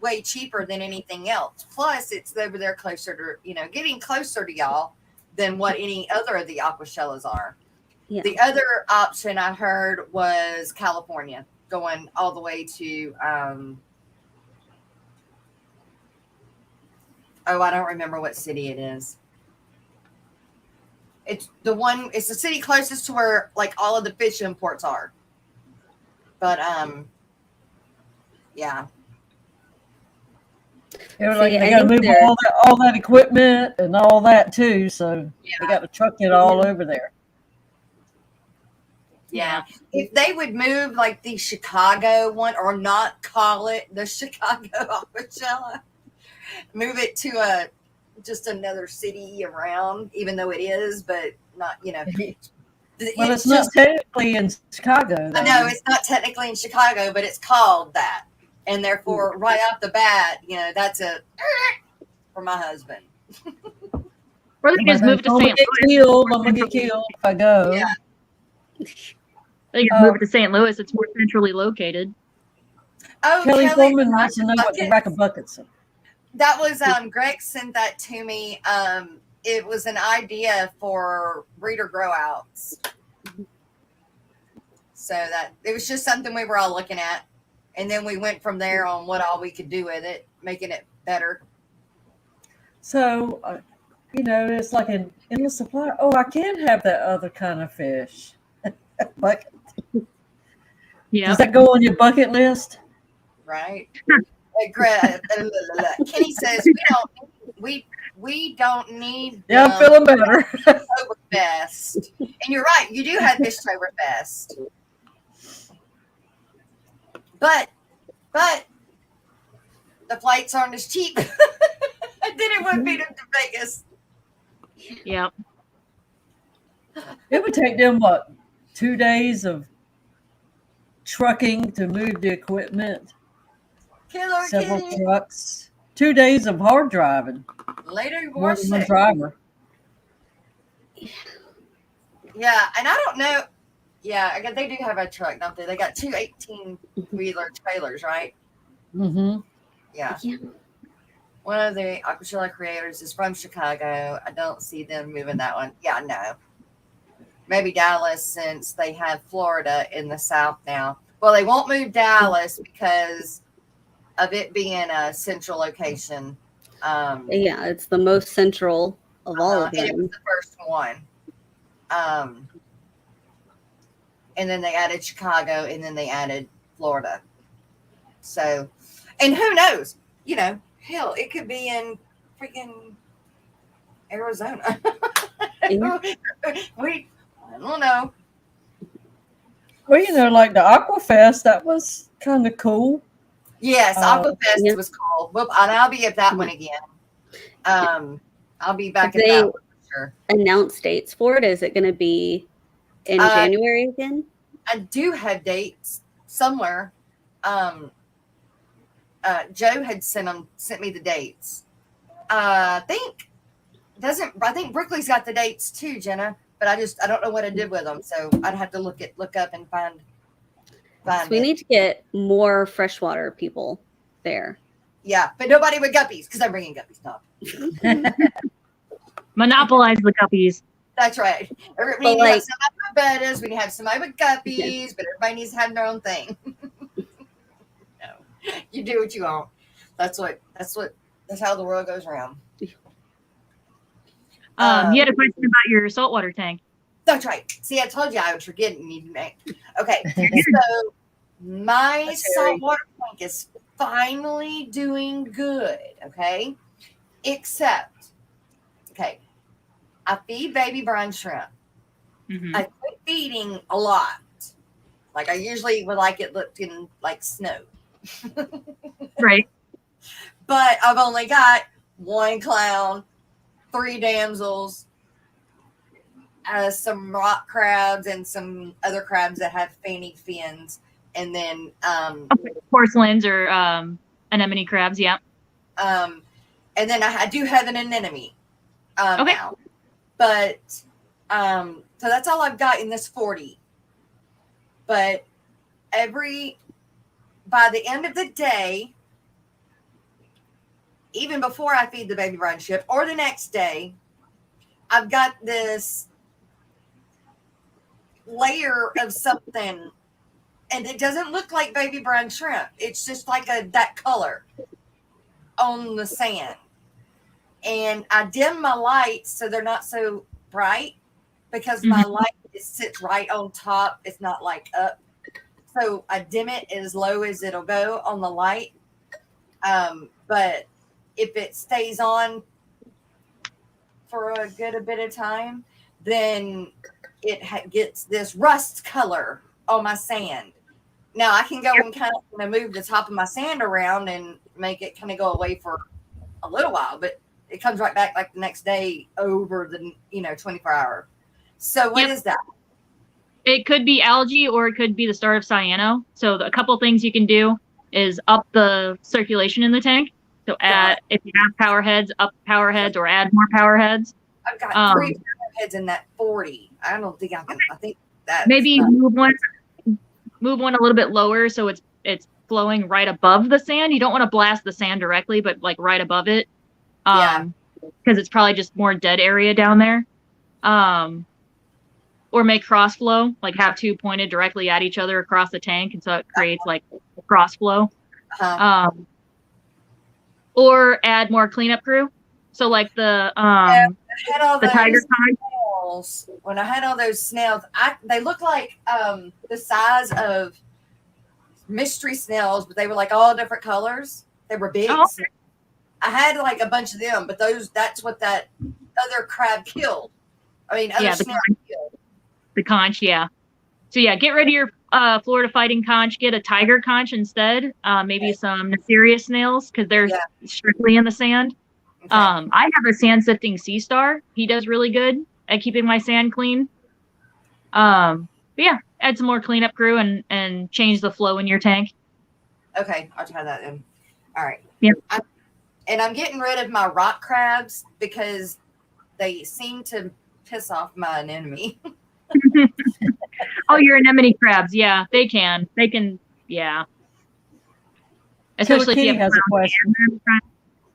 way cheaper than anything else. Plus, it's over there closer to, getting closer to y'all than what any other of the Aquashellas are. Yeah. The other option I heard was California, going all the way to, I don't remember what city it is. It's the city closest to where like all of the fish imports are. But yeah. They got to move all that equipment and all that too, so they got to truck it all over there. Yeah. If they would move like the Chicago one, or not call it the Chicago Aquashella, move it to just another city around, even though it is, but not, Well, it's not technically in Chicago, though. I know it's not technically in Chicago, but it's called that. And therefore, right off the bat, that's for my husband. Or they just move to St. Louis. I'm going to get killed if I go. Yeah. They just move to St. Louis. It's more centrally located. Oh, Kelly Foreman wants to know what the rack of buckets are. That was Greg sent that to me. It was an idea for breeder grow outs. So that it was just something we were all looking at, and then we went from there on what all we could do with it, making it better. So, it's like an endless supply. Oh, I can have that other kind of fish. Bucket. Yeah. Does that go on your bucket list? Right. Kenny says we don't need. Yeah, I'm feeling better. Oktoberfest. And you're right. You do have Oktoberfest. But the flights aren't as cheap. Then it would be to Vegas. Yeah. It would take them 2 days of trucking to move the equipment. Several trucks. 2 days of hard driving. Later, more than one driver. Yeah, and I don't know. Yeah, I guess they do have a truck, don't they? They got 2 18-wheeler trailers, right? Mm-hmm. Yeah. One of the Aquashella creators is from Chicago. I don't see them moving that one. Yeah, no. Maybe Dallas, since they have Florida in the south now. Well, they won't move Dallas because of it being a central location. Yeah, it's the most central of all of them. And it was the first one. And then they added Chicago, and then they added Florida. So, and who knows? Hell, it could be in freaking Arizona. I don't know. Well, like the Aquafest, that was kind of cool. Yes, Aquafest was cool. Well, and I'll be at that one again. I'll be back at that one for sure. Announce dates for it. Is it going to be in January again? I do have dates somewhere. Joe had sent me the dates. I think Brooklyn's got the dates too, Jenna. But I don't know what I did with them, so I'd have to look up and find. find we it. need to get more freshwater people there. Yeah, but nobody with guppies because I'm bringing guppies. No. Monopolize the guppies. That's right. We need to have somebody with bettas. We need to have somebody with guppies, but everybody needs to have their own thing. No, you do what you want. That's how the world goes around. You had a question about your saltwater tank. That's right. See, I told you I was forgetting you. Okay, so my saltwater tank is finally doing good. Okay, except, I feed baby brine shrimp. Mm-hmm. I quit feeding a lot. Like I usually would like it looking like snow. Right. But I've only got 1 clown, 3 damsels, some rock crabs, and some other crabs that have fanny fins. And then porcelains or anemone crabs, yeah. And then I do have an anemone Okay. now. But so that's all I've got in this 40. But by the end of the day, even before I feed the baby brine shrimp or the next day, I've got this layer of something, and it doesn't look like baby brine shrimp. It's just like that color on the sand. And I dim my lights so they're not so bright because my light sits right on top. It's not like up. So I dim it as low as it'll go on the light. But if it stays on for a good bit of time, then it gets this rust color on my sand. Now I can go and kind of move the top of my sand around and make it kind of go away for a little while, but it comes right back like the next day over the 24 hour. So what is that? It could be algae or it could be the start of cyano. So a couple things you can do is up the circulation in the tank. So if you have power heads, up power heads or add more power heads. I've got 3 power heads in that 40. I don't think I can. I think that maybe move one a little bit lower so it's flowing right above the sand. You don't want to blast the sand directly, but like right above it. Because it's probably just more dead area down there. Or make cross flow, like have 2 pointed directly at each other across the tank, and so it creates like a cross flow. Or add more cleanup crew. So like the tiger snails. When I had all those snails, they look like the size of mystery snails, but they were like all different colors. They were big. Oh, okay. I had like a bunch of them, but that's what that other crab killed. I mean, other snail killed. The conch, yeah. So yeah, get rid of your Florida fighting conch. Get a tiger conch instead. Maybe some Nefarious snails because they're strictly in the sand. Okay. I have a sand sifting sea star. He does really good at keeping my sand clean. But yeah, add some more cleanup crew and change the flow in your tank. Okay, I'll try that then. All right. Yeah. I'm getting rid of my rock crabs because they seem to piss off my anemone. Oh, your anemone crabs. Yeah, they can. Yeah. Especially if you have a question.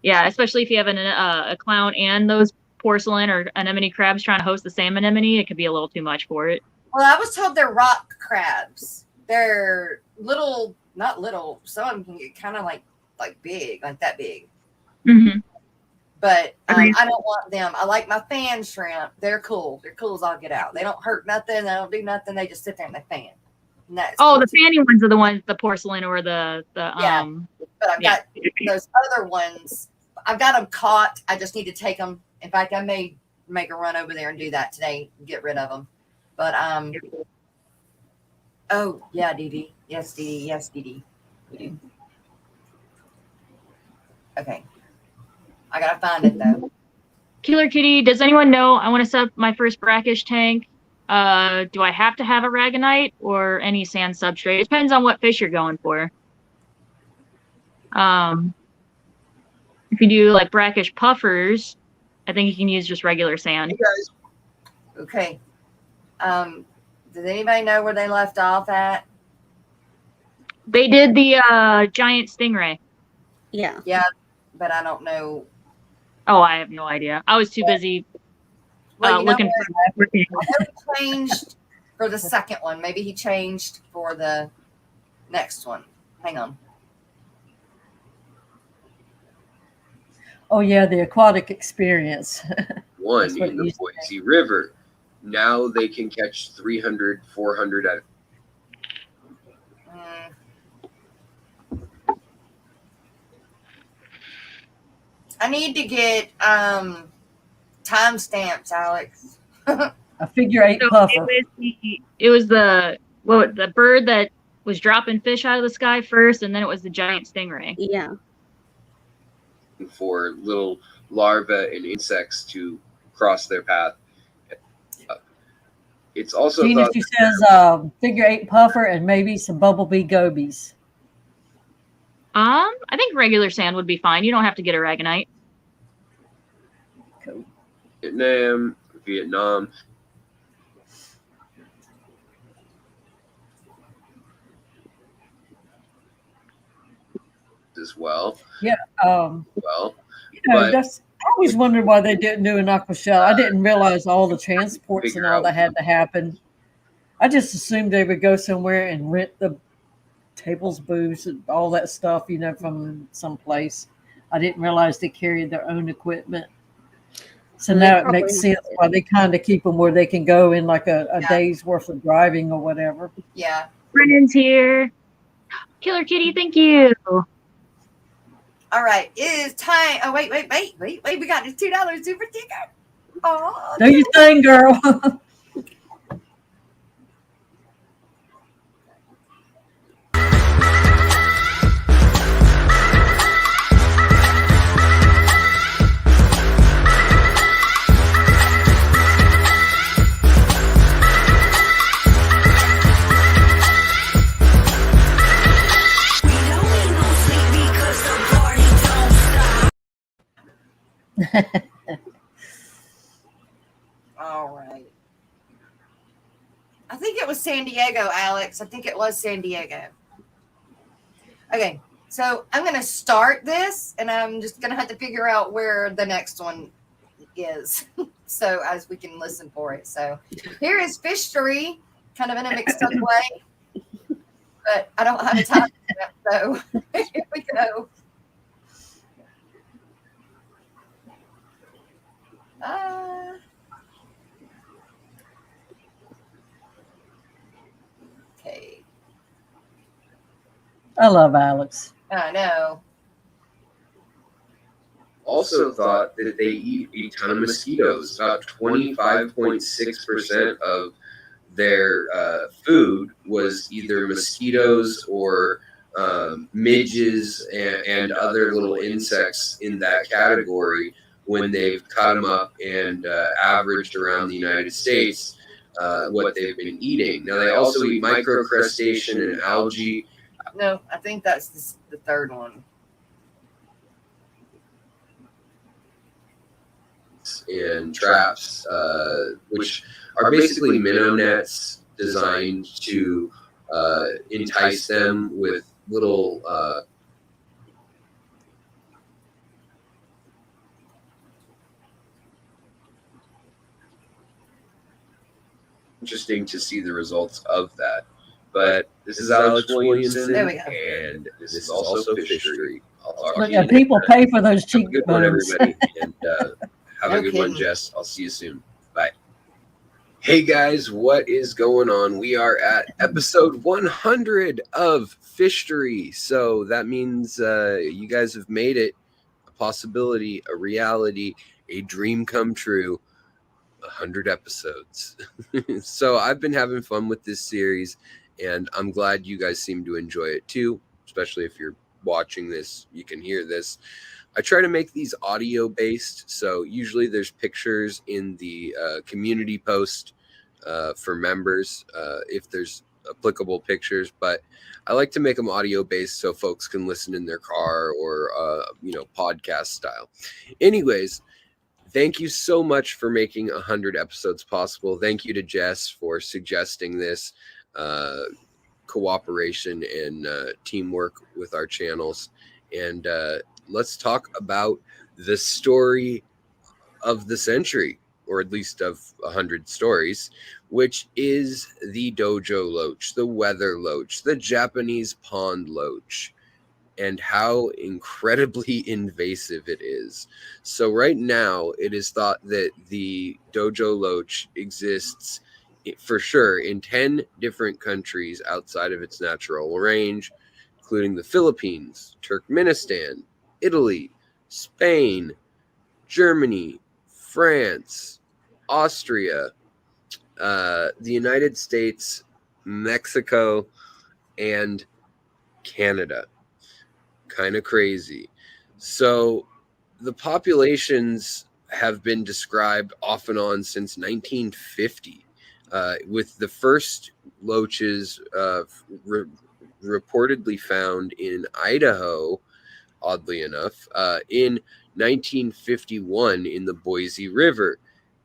Yeah, especially if you have a clown and those porcelain or anemone crabs trying to host the same anemone, it could be a little too much for it. Well, I was told they're rock crabs. They're little, not little. Some of them can get kind of like big, like that big. Mm-hmm. But I don't want them. I like my fan shrimp. They're cool. They're cool as all get out. They don't hurt nothing. They don't do nothing. They just sit there and they fan. And cool. The fanny ones are the ones, the porcelain or the But I've got those other ones. I've got them caught. I just need to take them. In fact, I may make a run over there and do that today and get rid of them. But oh yeah, Dee Dee. Yes, Dee Dee. Yes, Dee Dee. We do. Okay. I gotta find it though. Killer Kitty, does anyone know? I want to set up my first brackish tank. Do I have to have a ragonite or any sand substrate? It depends on what fish you're going for. If you do like brackish puffers, I think you can use just regular sand. Hey guys. Okay. Does anybody know where they left off at? They did the giant stingray. Yeah. Yeah, but I don't know. Oh, I have no idea. I was too busy Well, you know looking for I know he changed for the second one. Maybe he changed for the next one. Hang on. Oh yeah, the aquatic experience. One That's what in it the used to Boise River. Now they can catch 300, 400 at I need to get timestamps, Alex. a figure eight So puffer. it was the bird that was dropping fish out of the sky first, and then it was the giant stingray. Yeah. for little larvae and insects to cross their path. It's also Gina, thought she says figure eight puffer and maybe some bumblebee gobies. I think regular sand would be fine. You don't have to get aragonite. Cool. Vietnam. As well. Yeah. Well, but That's I always wondered why they didn't do an aqua shell. I didn't realize all the transports and all that had to happen. I just assumed they would go somewhere and rent the tables, booths, and all that stuff, from someplace. I didn't realize they carried their own equipment. So now it makes sense why they kind of keep them where they can go in like a day's worth of driving or whatever. Yeah. Brennan's here. Killer Kitty, thank you. All right. It is time. Oh, wait. We got this $2 super sticker. Oh, Do your thing, girl. all right. I think it was San Diego, Alex. I think it was San Diego. Okay. So I'm going to start this and I'm just going to have to figure out where the next one is. So as we can listen for it. So here is Fishery, kind of in a mixed up way. But I don't have a time stamp, so here we go. Okay. I love Alex. I know. also thought that they eat a ton of mosquitoes. About 25.6% of their food was either mosquitoes or midges and other little insects in that category when they've cut them up and averaged around the United States what they've been eating. Now, they also eat microcrustacean and algae. No, I think that's the third one. And traps, which are basically minnow nets designed to entice them with little interesting to see the results of that. But this is Alex Williamson, There we go. and this is also Fishery. I'll talk Look, to you people next time. pay for those Have a good one, cheekbones. everybody, and have No a good one, kidding. Jess. I'll see you soon. Bye. Hey guys, what is going on? We are at episode 100 of Fishery. So that means you guys have made it a possibility, a reality, a dream come true. 100 episodes. So I've been having fun with this series, and I'm glad you guys seem to enjoy it too, especially if you're watching this, you can hear this. I try to make these audio based, so usually there's pictures in the community post for members if there's applicable pictures, but I like to make them audio based so folks can listen in their car or podcast style. Anyways, thank you so much for making 100 episodes possible. Thank you to Jess for suggesting this. cooperation and teamwork with our channels. And let's talk about the story of the century, or at least of 100 stories, which is the dojo loach, the weather loach, the Japanese pond loach, and how incredibly invasive it is. So right now, it is thought that the dojo loach exists for sure in 10 different countries outside of its natural range, including the Philippines, Turkmenistan, Italy, Spain, Germany, France, Austria, the United States, Mexico, and Canada. Kind of crazy. So the populations have been described off and on since 1950, with the first loaches reportedly found in Idaho, oddly enough, in 1951 in the Boise River.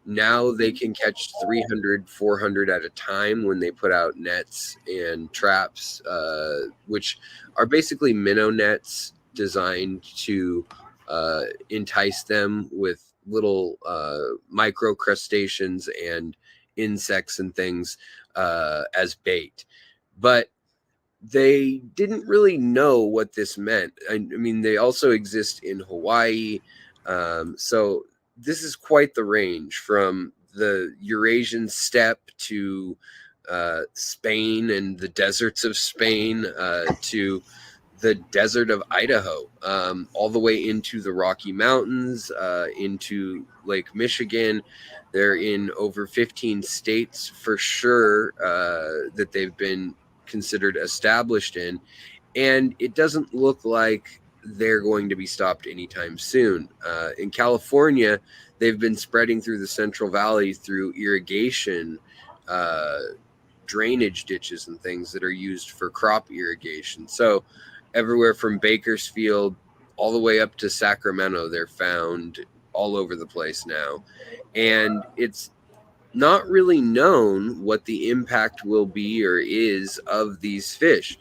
Now they can catch 300, 400 at a time when they put out nets and traps, which are basically minnow nets designed to entice them with little micro crustaceans and insects and things as bait. But they didn't really know what this meant. I mean, they also exist in Hawaii. So this is quite the range from the Eurasian steppe to Spain and the deserts of Spain to the desert of Idaho, all the way into the Rocky Mountains, into Lake Michigan. They're in over 15 states for sure that they've been considered established in, and it doesn't look like they're going to be stopped anytime soon. In California, they've been spreading through the Central Valley through irrigation, drainage ditches and things that are used for crop irrigation. So everywhere from Bakersfield all the way up to Sacramento, they're found all over the place now. And it's not really known what the impact will be or is of these fish.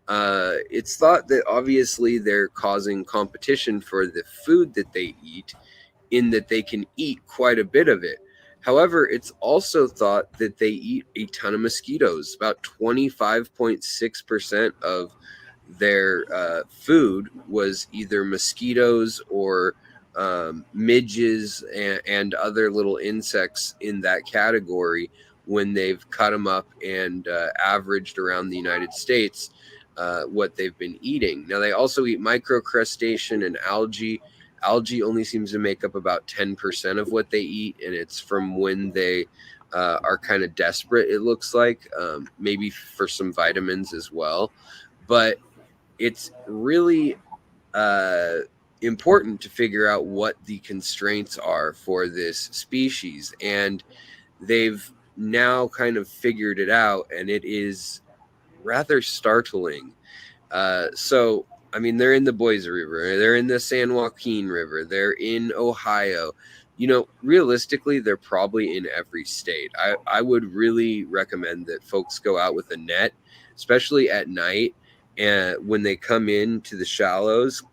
It's thought that obviously they're causing competition for the food that they eat, in that they can eat quite a bit of it. However, it's also thought that they eat a ton of mosquitoes. About 25.6% of their food was either mosquitoes or midges and other little insects in that category when they've cut them up and averaged around the United States what they've been eating. Now, they also eat microcrustacean and algae. Algae only seems to make up about 10% of what they eat, and it's from when they are kind of desperate, it looks like, maybe for some vitamins as well. But it's really important to figure out what the constraints are for this species, and they've now kind of figured it out, and it is rather startling. So I mean, they're in the Boise River, they're in the San Joaquin River, they're in Ohio. You know, realistically, they're probably in every state. I would really recommend that folks go out with a net, especially at night, and when they come into the shallows,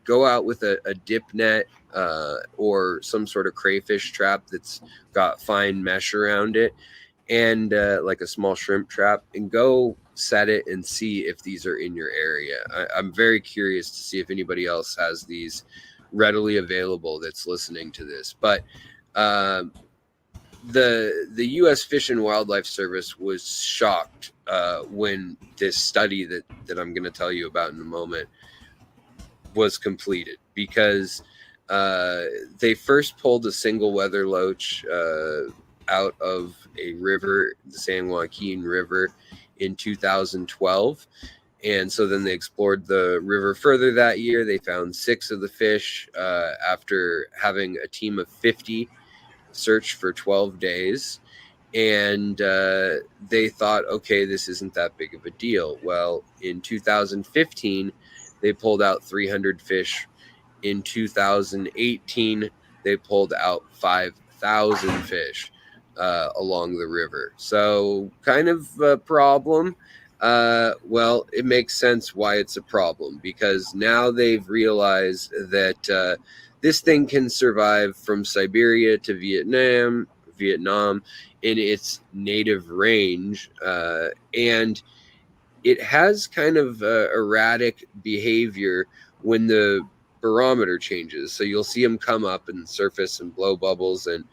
go out with a dip net or some sort of crayfish trap that's got fine mesh around it, and like a small shrimp trap, and go set it and see if these are in your area. I'm very curious to see if anybody else has these readily available that's listening to this. But the U.S. Fish and Wildlife Service was shocked when this study that I'm going to tell you about in a moment was completed, because they first pulled a single weather loach out of a river, the San Joaquin River, in 2012. And so then they explored the river further that year. They found 6 of the fish after having a team of 50 search for 12 days. And they thought, okay, this isn't that big of a deal. Well, in 2015, they pulled out 300 fish. In 2018, they pulled out 5,000 fish along the river. So kind of a problem. Well, it makes sense why it's a problem, because now they've realized that this thing can survive from Siberia to Vietnam in its native range, and it has kind of erratic behavior when the barometer changes. So you'll see them come up and surface and blow bubbles and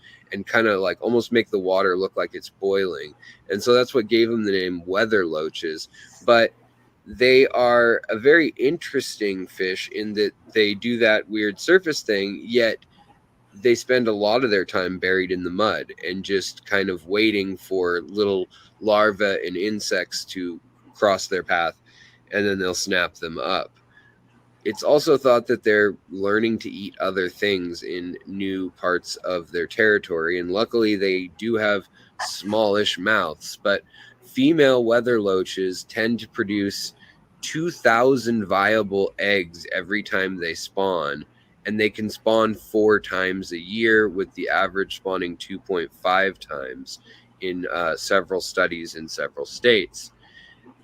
kind of like almost make the water look like it's boiling. And so that's what gave them the name weather loaches. But they are a very interesting fish in that they do that weird surface thing, yet they spend a lot of their time buried in the mud and just kind of waiting for little larvae and insects to cross their path, and then they'll snap them up. It's also thought that they're learning to eat other things in new parts of their territory, and luckily they do have smallish mouths. But female weather loaches tend to produce 2,000 viable eggs every time they spawn, and they can spawn 4 times a year, with the average spawning 2.5 times in several studies in several states.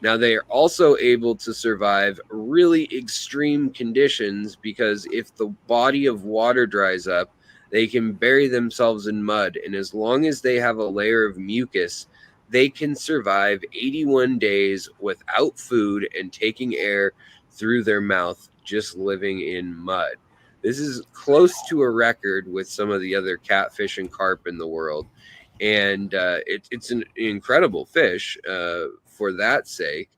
Now, they are also able to survive really extreme conditions, because if the body of water dries up, they can bury themselves in mud. And as long as they have a layer of mucus, they can survive 81 days without food and taking air through their mouth, just living in mud. This is close to a record with some of the other catfish and carp in the world. And it's an incredible fish for that sake,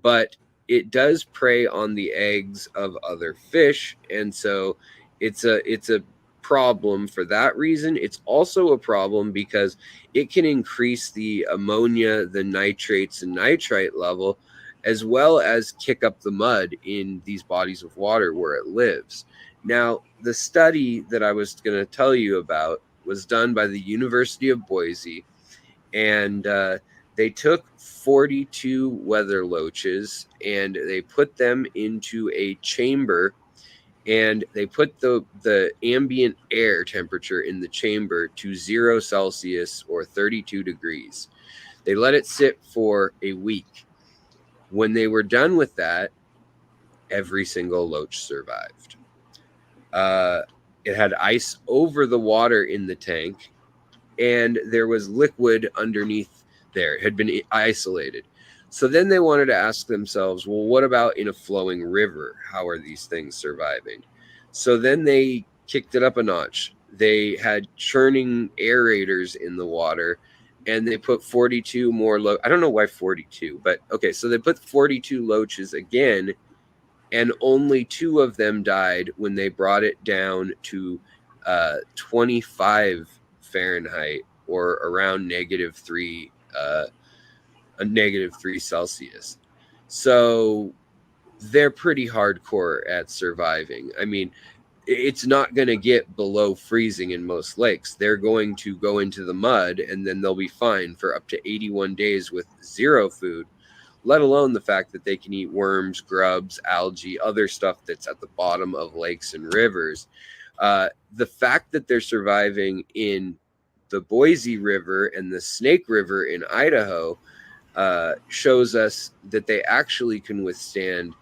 but it does prey on the eggs of other fish, and so it's a problem for that reason. It's also a problem because it can increase the ammonia, the nitrates and nitrite level, as well as kick up the mud in these bodies of water where it lives. Now, the study that I was going to tell you about was done by the University of Boise, and they took 42 weather loaches and they put them into a chamber, and they put the ambient air temperature in the chamber to 0 Celsius or 32 degrees. They let it sit for a week. When they were done with that, every single loach survived. It had ice over the water in the tank, and there was liquid underneath there. It had been isolated. So then they wanted to ask themselves, well, what about in a flowing river? How are these things surviving? So then they kicked it up a notch. They had churning aerators in the water, and they put 42 more. I don't know why 42, but okay. So they put 42 loaches again, and only 2 of them died when they brought it down to 25 Fahrenheit, or around -3 Celsius. So they're pretty hardcore at surviving. I mean, it's not going to get below freezing in most lakes. They're going to go into the mud, and then they'll be fine for up to 81 days with 0 food, let alone the fact that they can eat worms, grubs, algae, other stuff that's at the bottom of lakes and rivers. The fact that they're surviving in the Boise River and the Snake River in Idaho shows us that they actually can withstand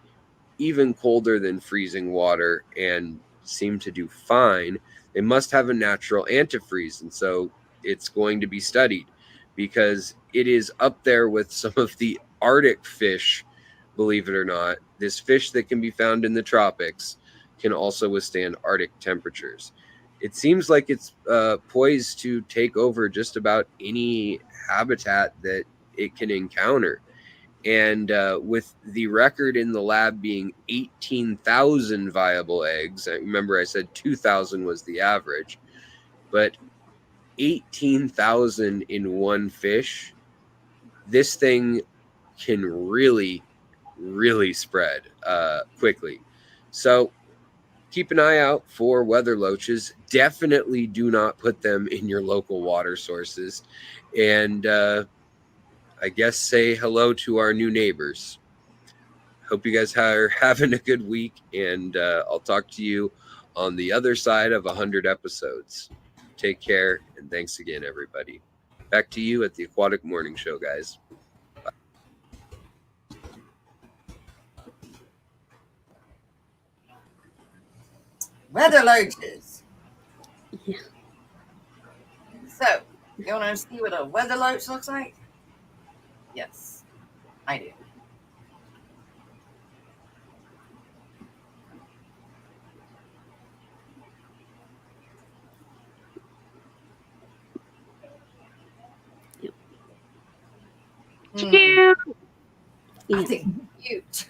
even colder than freezing water and seem to do fine. They must have a natural antifreeze, and so it's going to be studied, because it is up there with some of the Arctic fish, believe it or not. This fish that can be found in the tropics can also withstand Arctic temperatures. It seems like it's poised to take over just about any habitat that it can encounter. And with the record in the lab being 18,000 viable eggs, I remember I said 2,000 was the average, but 18,000 in one fish, this thing can really, really spread quickly. So keep an eye out for weather loaches. Definitely do not put them in your local water sources. And I guess say hello to our new neighbors. Hope you guys are having a good week, and I'll talk to you on the other side of 100 episodes. Take care, and thanks again, everybody. Back to you at the Aquatic Morning Show, guys. Weather loaches. Yeah. So, you want to see what a weather loach looks like? Yes, I do. Cute. I think cute.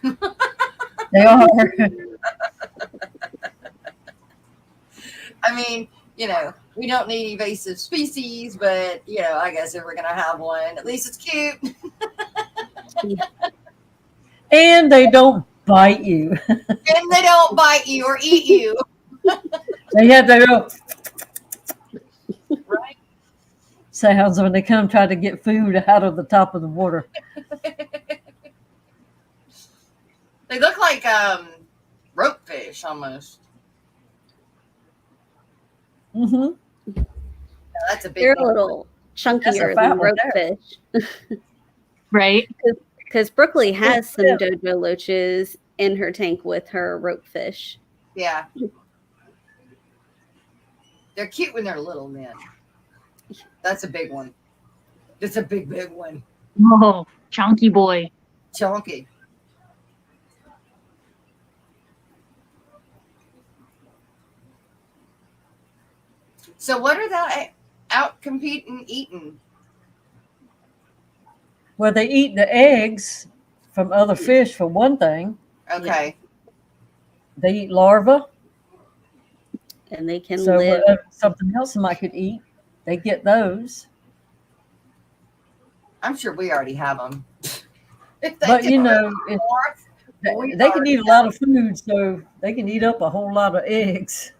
They are. I mean, we don't need invasive species, but I guess if we're gonna have one, at least it's cute. And they don't bite you. And they don't bite you or eat you. They have their own Right? sounds when they come try to get food out of the top of the water. They look like rope fish almost. Mm-hmm. That's a big They're one. a little chunkier than rope fish. Right. Because Brooklyn has some dojo loaches in her tank with her rope fish. Yeah. They're cute when they're little, man. That's a big one. It's a big one. Oh, chunky boy. Chunky. So what are they out competing eating? Well, they eat the eggs from other fish for one thing. Okay. They eat larvae. And they can So live. something else somebody could eat, they get those. I'm sure we already have them. But they can eat a lot of food, so they can eat up a whole lot of eggs.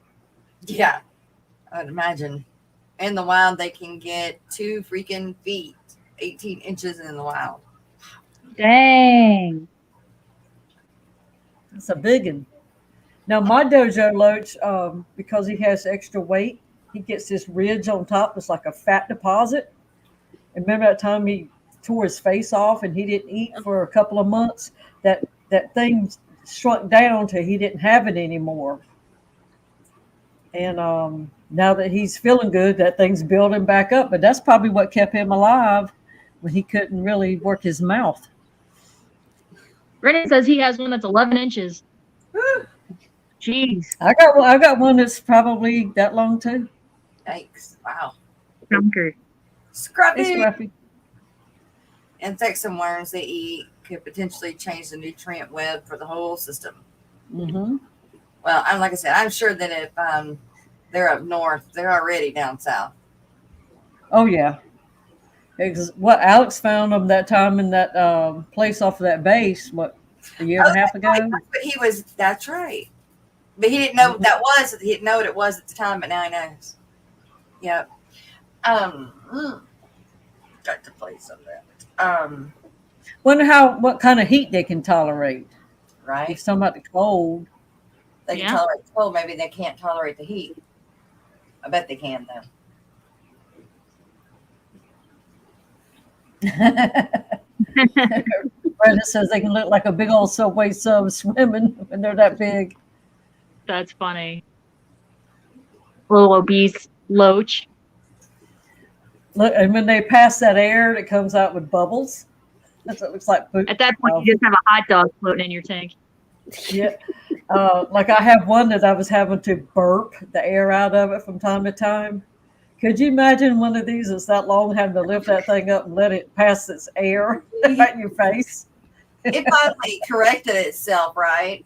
Yeah, I'd imagine. In the wild, they can get 2 freaking feet, 18 inches in the wild. Dang. It's a big one. Now, my dojo loach, because he has extra weight, he gets this ridge on top that's like a fat deposit. And remember that time he tore his face off and he didn't eat for a couple of months? That thing shrunk down till he didn't have it anymore. And now that he's feeling good, that thing's building back up. But that's probably what kept him alive when he couldn't really work his mouth. Brennan says he has one that's 11 inches. Jeez. I got one that's probably that long too. Yikes. Wow. Chunker. Scruffy. Insects and worms they eat could potentially change the nutrient web for the whole system. Mm-hmm. Well, like I said, I'm sure that if they're up north, they're already down south. Oh, yeah. Because what Alex found them that time in that place off of that base, a year and a half ago? Right. That's right. But he didn't know what that was. He didn't know what it was at the time, but now he knows. Yep. Got to play some of that. Wonder what kind of heat they can tolerate. Right. If something about the cold. They can tolerate the cold. Maybe they can't tolerate the heat. I bet they can, though. Brenda says they can look like a big old Subway sub swimming when they're that big. That's funny. Little obese loach. Look, and when they pass that air, it comes out with bubbles. That's what it looks like. At that point, you just have a hot dog floating in your tank. Yeah. Like I have one that I was having to burp the air out of it from time to time. Could you imagine one of these that's that long having to lift that thing up and let it pass its air right in your face? It finally corrected itself, right?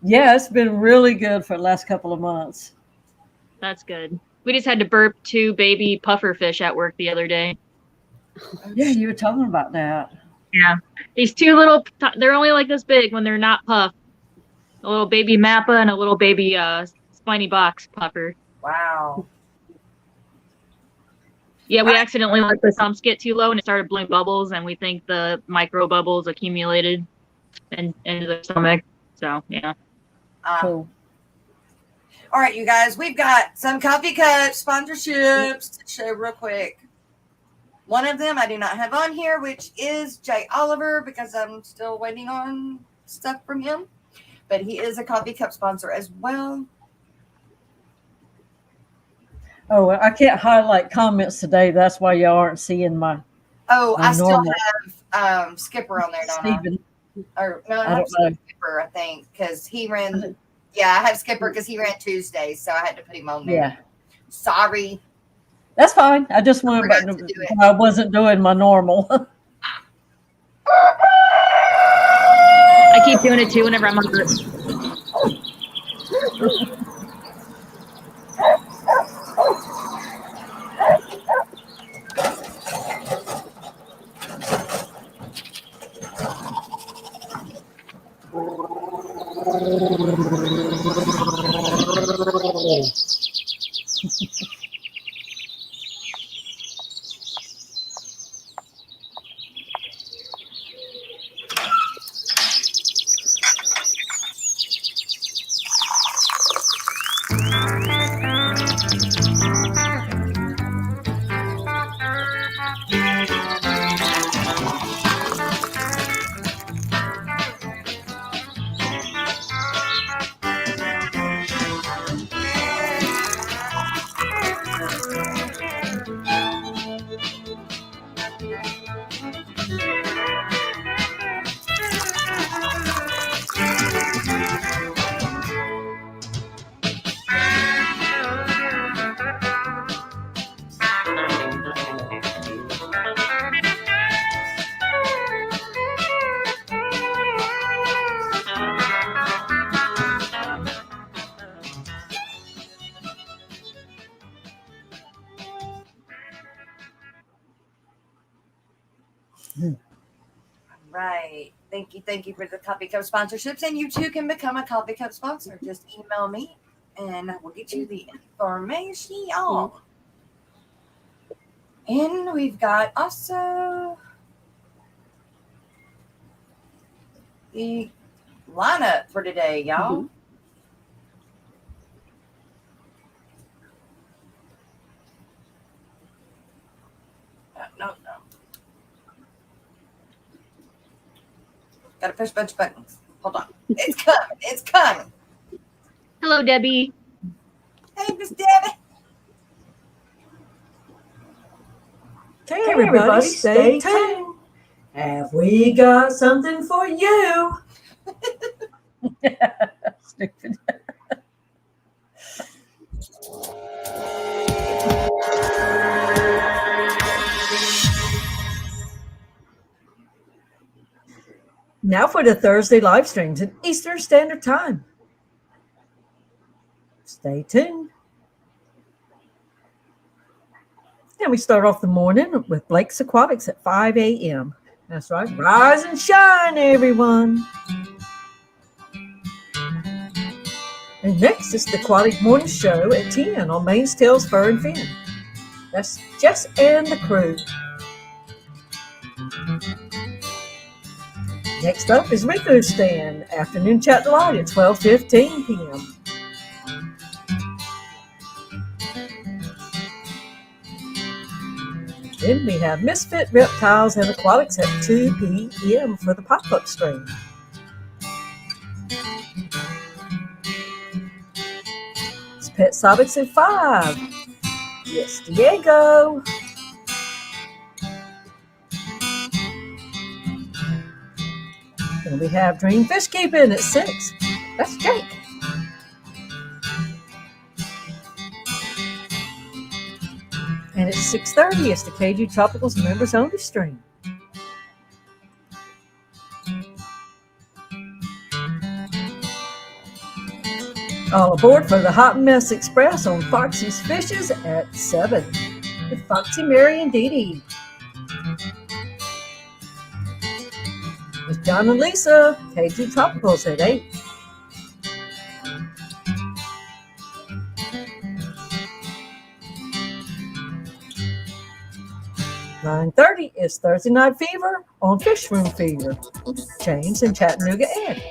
Yeah, it's been really good for the last couple of months. That's good. We just had to burp 2 baby puffer fish at work the other day. Yeah, you were talking about that. Yeah. These 2 little, they're only like this big when they're not puffed. A little baby mappa and a little baby spiny box puffer. Wow. Yeah, we accidentally let the sumps get too low and it started blowing bubbles, and we think the micro bubbles accumulated into the stomach. So, yeah. Cool. All right, you guys, we've got some coffee cup sponsorships to show real quick. One of them I do not have on here, which is Jay Oliver, because I'm still waiting on stuff from him. But he is a coffee cup sponsor as well. Oh, I can't highlight comments today. That's why y'all aren't seeing my. Oh, my I still normal have Skipper on there, don't Stephen. Or no, I I don't know. Skipper, I think, because he ran. Yeah, I have Skipper because he ran Tuesdays, so I had to put him on there. Yeah, Sorry. that's fine. I just wanted forgot to to do it. I wasn't doing my normal. I keep doing it too whenever I'm on group. Right. Thank you for the Coffee Cup sponsorships. And you too can become a Coffee Cup sponsor. Just email me and I will get you the information. And we've got also the lineup for today, y'all. No. Gotta push a bunch of buttons. Hold on. It's coming. It's coming. Hello, Debbie. Hey, Miss Debbie. Okay, everybody, stay tuned. Have we got something for you? Stupid. Now for the Thursday live streams at Eastern Standard Time. Stay tuned. And we start off the morning with Blake's Aquatics at 5 a.m. That's right. Rise and shine, everyone. And next is the Aquatic Morning Show at 10 on Main's Tails, Fur and Fin. That's Jess and the crew. Next up is Rico's Stand, Afternoon Chat Live at 12:15 p.m. Then we have Misfit Reptiles and Aquatics at 2 p.m. for the pop-up stream. It's Pet Sobics at 5. Yes, Diego. And we have Dream Fish Keeping at 6. That's Jake. And at 6:30, it's the KG Tropicals members only stream. All aboard for the Hot Mess Express on Foxy's Fishes at 7 with Foxy, Mary, and Dee Dee. With John and Lisa, KG Tropicals at 8. $9:30 is Thursday Night Fever on Fish Room Fever. James and Chattanooga Ed.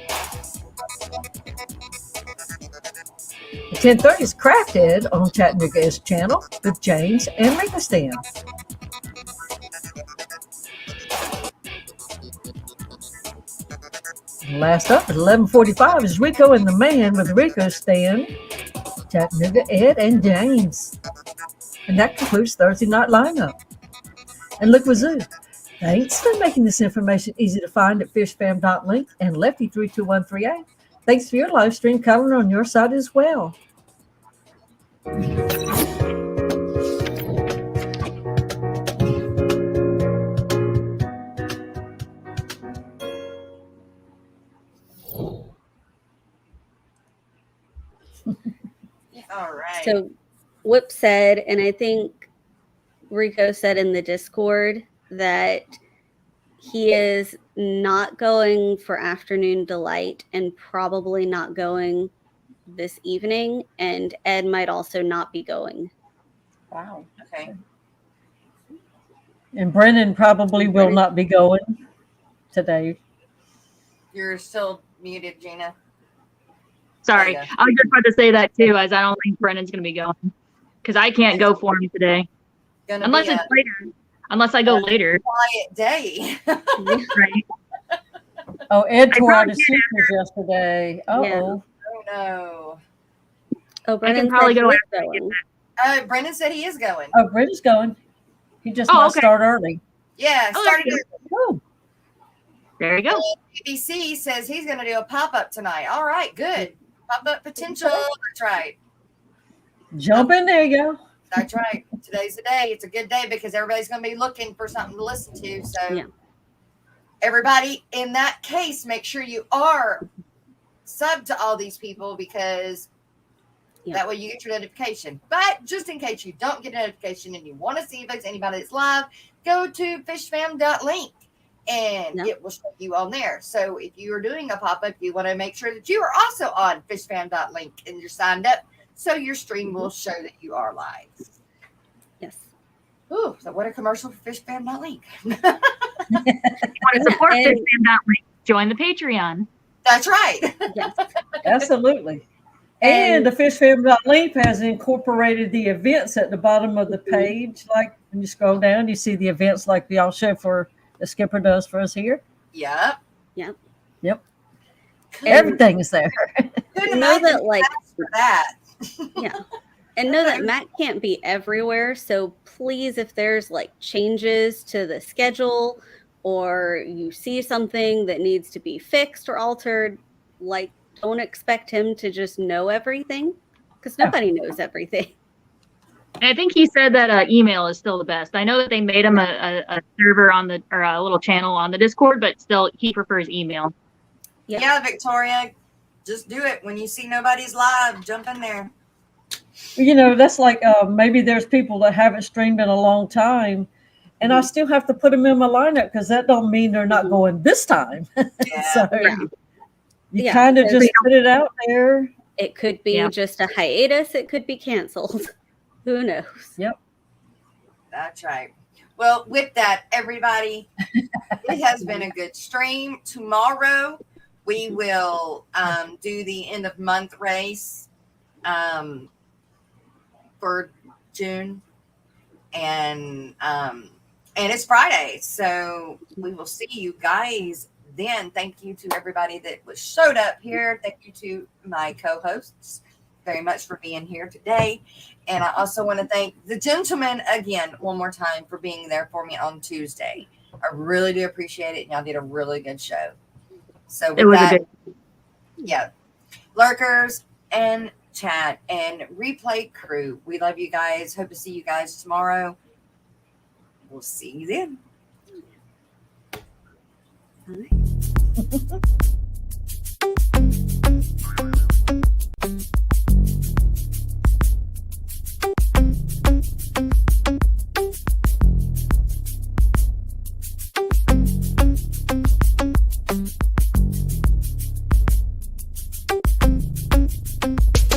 At 10:30 is Craft Ed on Chattanooga Ed's channel with James and Rika Stan. And last up at 11:45 is Rico and the Man with Rico Stan, Chattanooga Ed and James. And that concludes Thursday night lineup. And look, Wazoo, thanks for making this information easy to find at fishfam.link and Lefty32138. Thanks for your live stream calendar on your side as well. All right. So Whip said, and I think Rico said in the Discord, that he is not going for Afternoon Delight and probably not going this evening, and Ed might also not be going. Wow. Okay. And Brennan probably will not be going today. You're still muted, Gina. Sorry, Yeah. I was just about to say that too, as I don't think Brennan's going to be going because I can't go for him today Gonna unless be it's later. Unless I go later. quiet day. Right. Oh, Ed I tore out probably his sneakers yesterday. Uh-oh. Yeah. Oh no. Oh, Brennan probably said go he's after I get going. Brendan said he is going. Oh, Brendan's going. He just Oh, might okay. start early. Yeah, Oh, started. there Oh, There you go. BBC says he's going to do a pop up tonight. All right, good. Pop up potential. That's right. jump in there, you go. That's right. Today's the day. It's a good day because everybody's going to be looking for something to listen to. So, Yeah. everybody, in that case, make sure you are sub to all these people because that way you get your notification. But just in case you don't get a notification and you want to see if there's anybody that's live, go to fishfam.link and it will show you on there. So if you are doing a pop-up, you want to make sure that you are also on fishfam.link and you're signed up so your stream will show that you are live. Yes. Ooh, so what a commercial for fishfam.link. If you want to support And- fishfam.link, join the Patreon. That's right. Yes. Absolutely. And the fishfam.link has incorporated the events at the bottom of the page. Like when you scroll down, you see the events like the all show for the skipper does for us here. Yep. Yep. Yep. Couldn't- Everything is there. couldn't know imagine that, like- for that. Yeah. And know that Matt can't be everywhere. So please, if there's like changes to the schedule or you see something that needs to be fixed or altered, like don't expect him to just know everything because nobody knows everything. And I think he said that email is still the best. I know that they made him a server on the or a little channel on the Discord, but still he prefers email. Yep. Yeah, Victoria, just do it. When you see nobody's live, jump in there. You know, that's like maybe there's people that haven't streamed in a long time, and I still have to put them in my lineup because that don't mean they're not going this time. Yeah. So Yeah. you Yeah, kind of so- just put it out there. It could be just a hiatus. It could be canceled. Who knows? That's right. Well, with that, everybody, it has been a good stream. Tomorrow, we will do the end of month race for June, and it's Friday, so we will see you guys then. Thank you to everybody that showed up here. Thank you to my co-hosts very much for being here today. And I also want to thank the gentlemen again one more time for being there for me on Tuesday. I really do appreciate it. And y'all did a really good show. So with that, yeah, lurkers and chat and replay crew, we love you guys. Hope to see you guys tomorrow. We'll see you then. All right.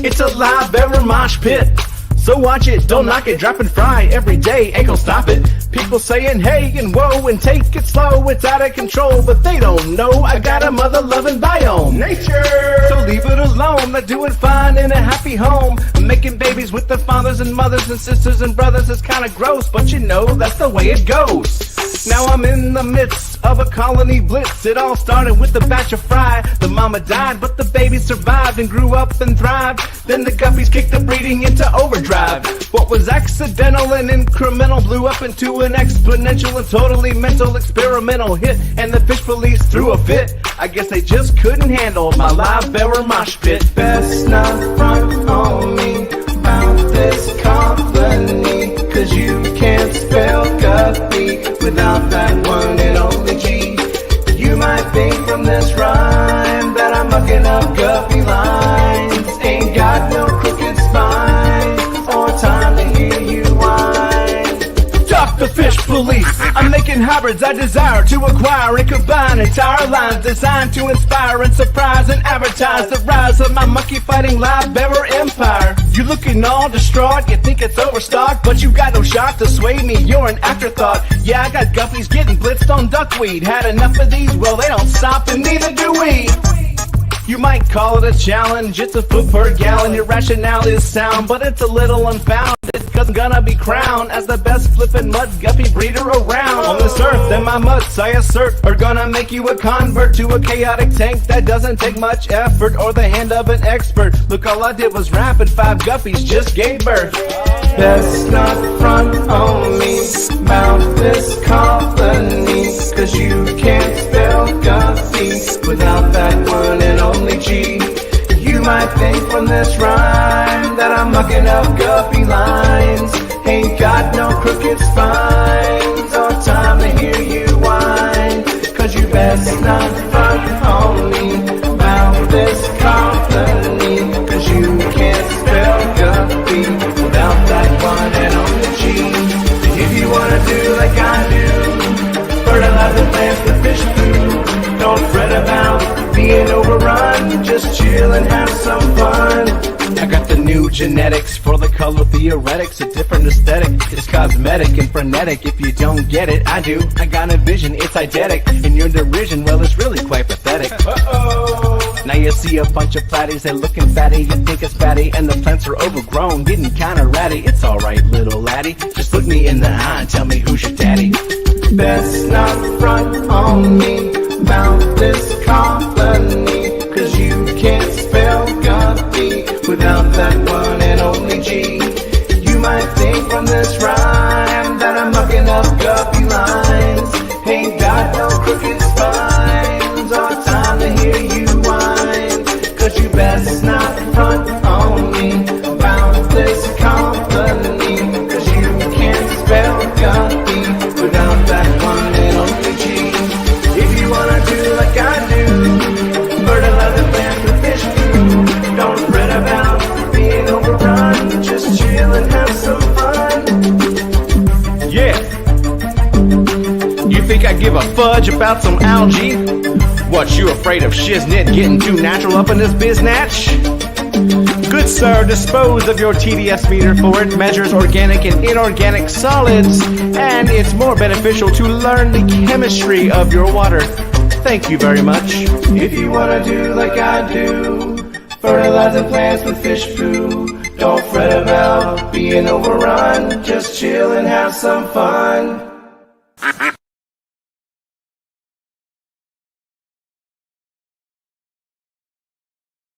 It's a live ever mosh pit. So watch it, don't knock it, drop and fry every day, ain't gon' stop it. People saying hey and whoa and take it slow, it's out of control, but they don't know I got a mother loving biome. Nature! So leave it alone, they're doing fine in a happy home. Making babies with their fathers and mothers and sisters and brothers is kinda gross, but you know that's the way it goes. Now I'm in the midst of a colony blitz. It all started with a batch of fry. The mama died, but the baby survived and grew up and thrived. Then the guppies kicked the breeding into overdrive. What was accidental and incremental blew up into an exponential and totally mental experimental hit. And the fish police threw a fit. I guess they just couldn't handle my live bearer mosh pit. Best not front on me about this colony, 'cause you can't spell guppy without that one and only G. You might think from this rhyme that I'm mucking up guppy lines. Ain't got no crooked spine or time to hear you whine. Talk the fish police. I'm making hybrids I desire to acquire and combine entire lines designed to inspire and surprise and advertise the rise of my monkey fighting live bearer empire. You looking all distraught, you think it's overstocked, but you got no shot to sway me, you're an afterthought. Yeah, I got guppies getting blitzed on duckweed. Had enough of these, well they don't stop and neither do we. You might call it a challenge, it's a foot per gallon. Your rationale is sound, but it's a little unfounded, 'cause I'm gonna be crowned as the best flippin' mud guppy breeder around on this earth. And my mutts, I assert, are gonna make you a convert to a chaotic tank that doesn't take much effort or the hand of an expert. Look, all I did was rap and 5 guppies just gave birth. Best not front on me about this colony, 'cause you can't spell guppy without that one and only G. You might think from this rhyme that I'm mucking up guppy lines. Ain't got no crooked spines or time to hear you whine, 'cause you best not front on me about this colony, 'cause you can't spell guppy without that one and only G. If you wanna do like I do, fertilize the plants with fish food. Don't fret about being overrun, just chill and have some fun. I got the new genetics for the color theoretics, a different aesthetic. It's cosmetic and frenetic. If you don't get it, I do. I got a vision, it's eidetic. And your derision, well, it's really quite pathetic. Uh-oh. Now you see a bunch of platties, they're looking fatty. You think it's fatty, and the plants are overgrown, getting kinda ratty. It's alright, little laddie. Just look me in the eye and tell me who's your daddy. Best not front on me about this colony, 'cause you can't spell guppy without that one and only G. You might think from this rhyme that I'm mucking up guppy lines. Ain't got no crooked spines or time to hear you whine, 'cause you best not front on me about this colony, 'cause you can't spell guppy without that one and only G. If you wanna do like I do, fertilize the plants with fish food. Don't fret about being overrun, just chill and have some fun. Yeah. You think I give a fudge about some algae? What, you afraid of shiznit getting too natural up in this biznatch? Good sir, dispose of your TDS meter, for it measures organic and inorganic solids, and it's more beneficial to learn the chemistry of your water. Thank you very much. If you wanna do like I do, fertilize the plants with fish food. Don't fret about being overrun, just chill and have some fun.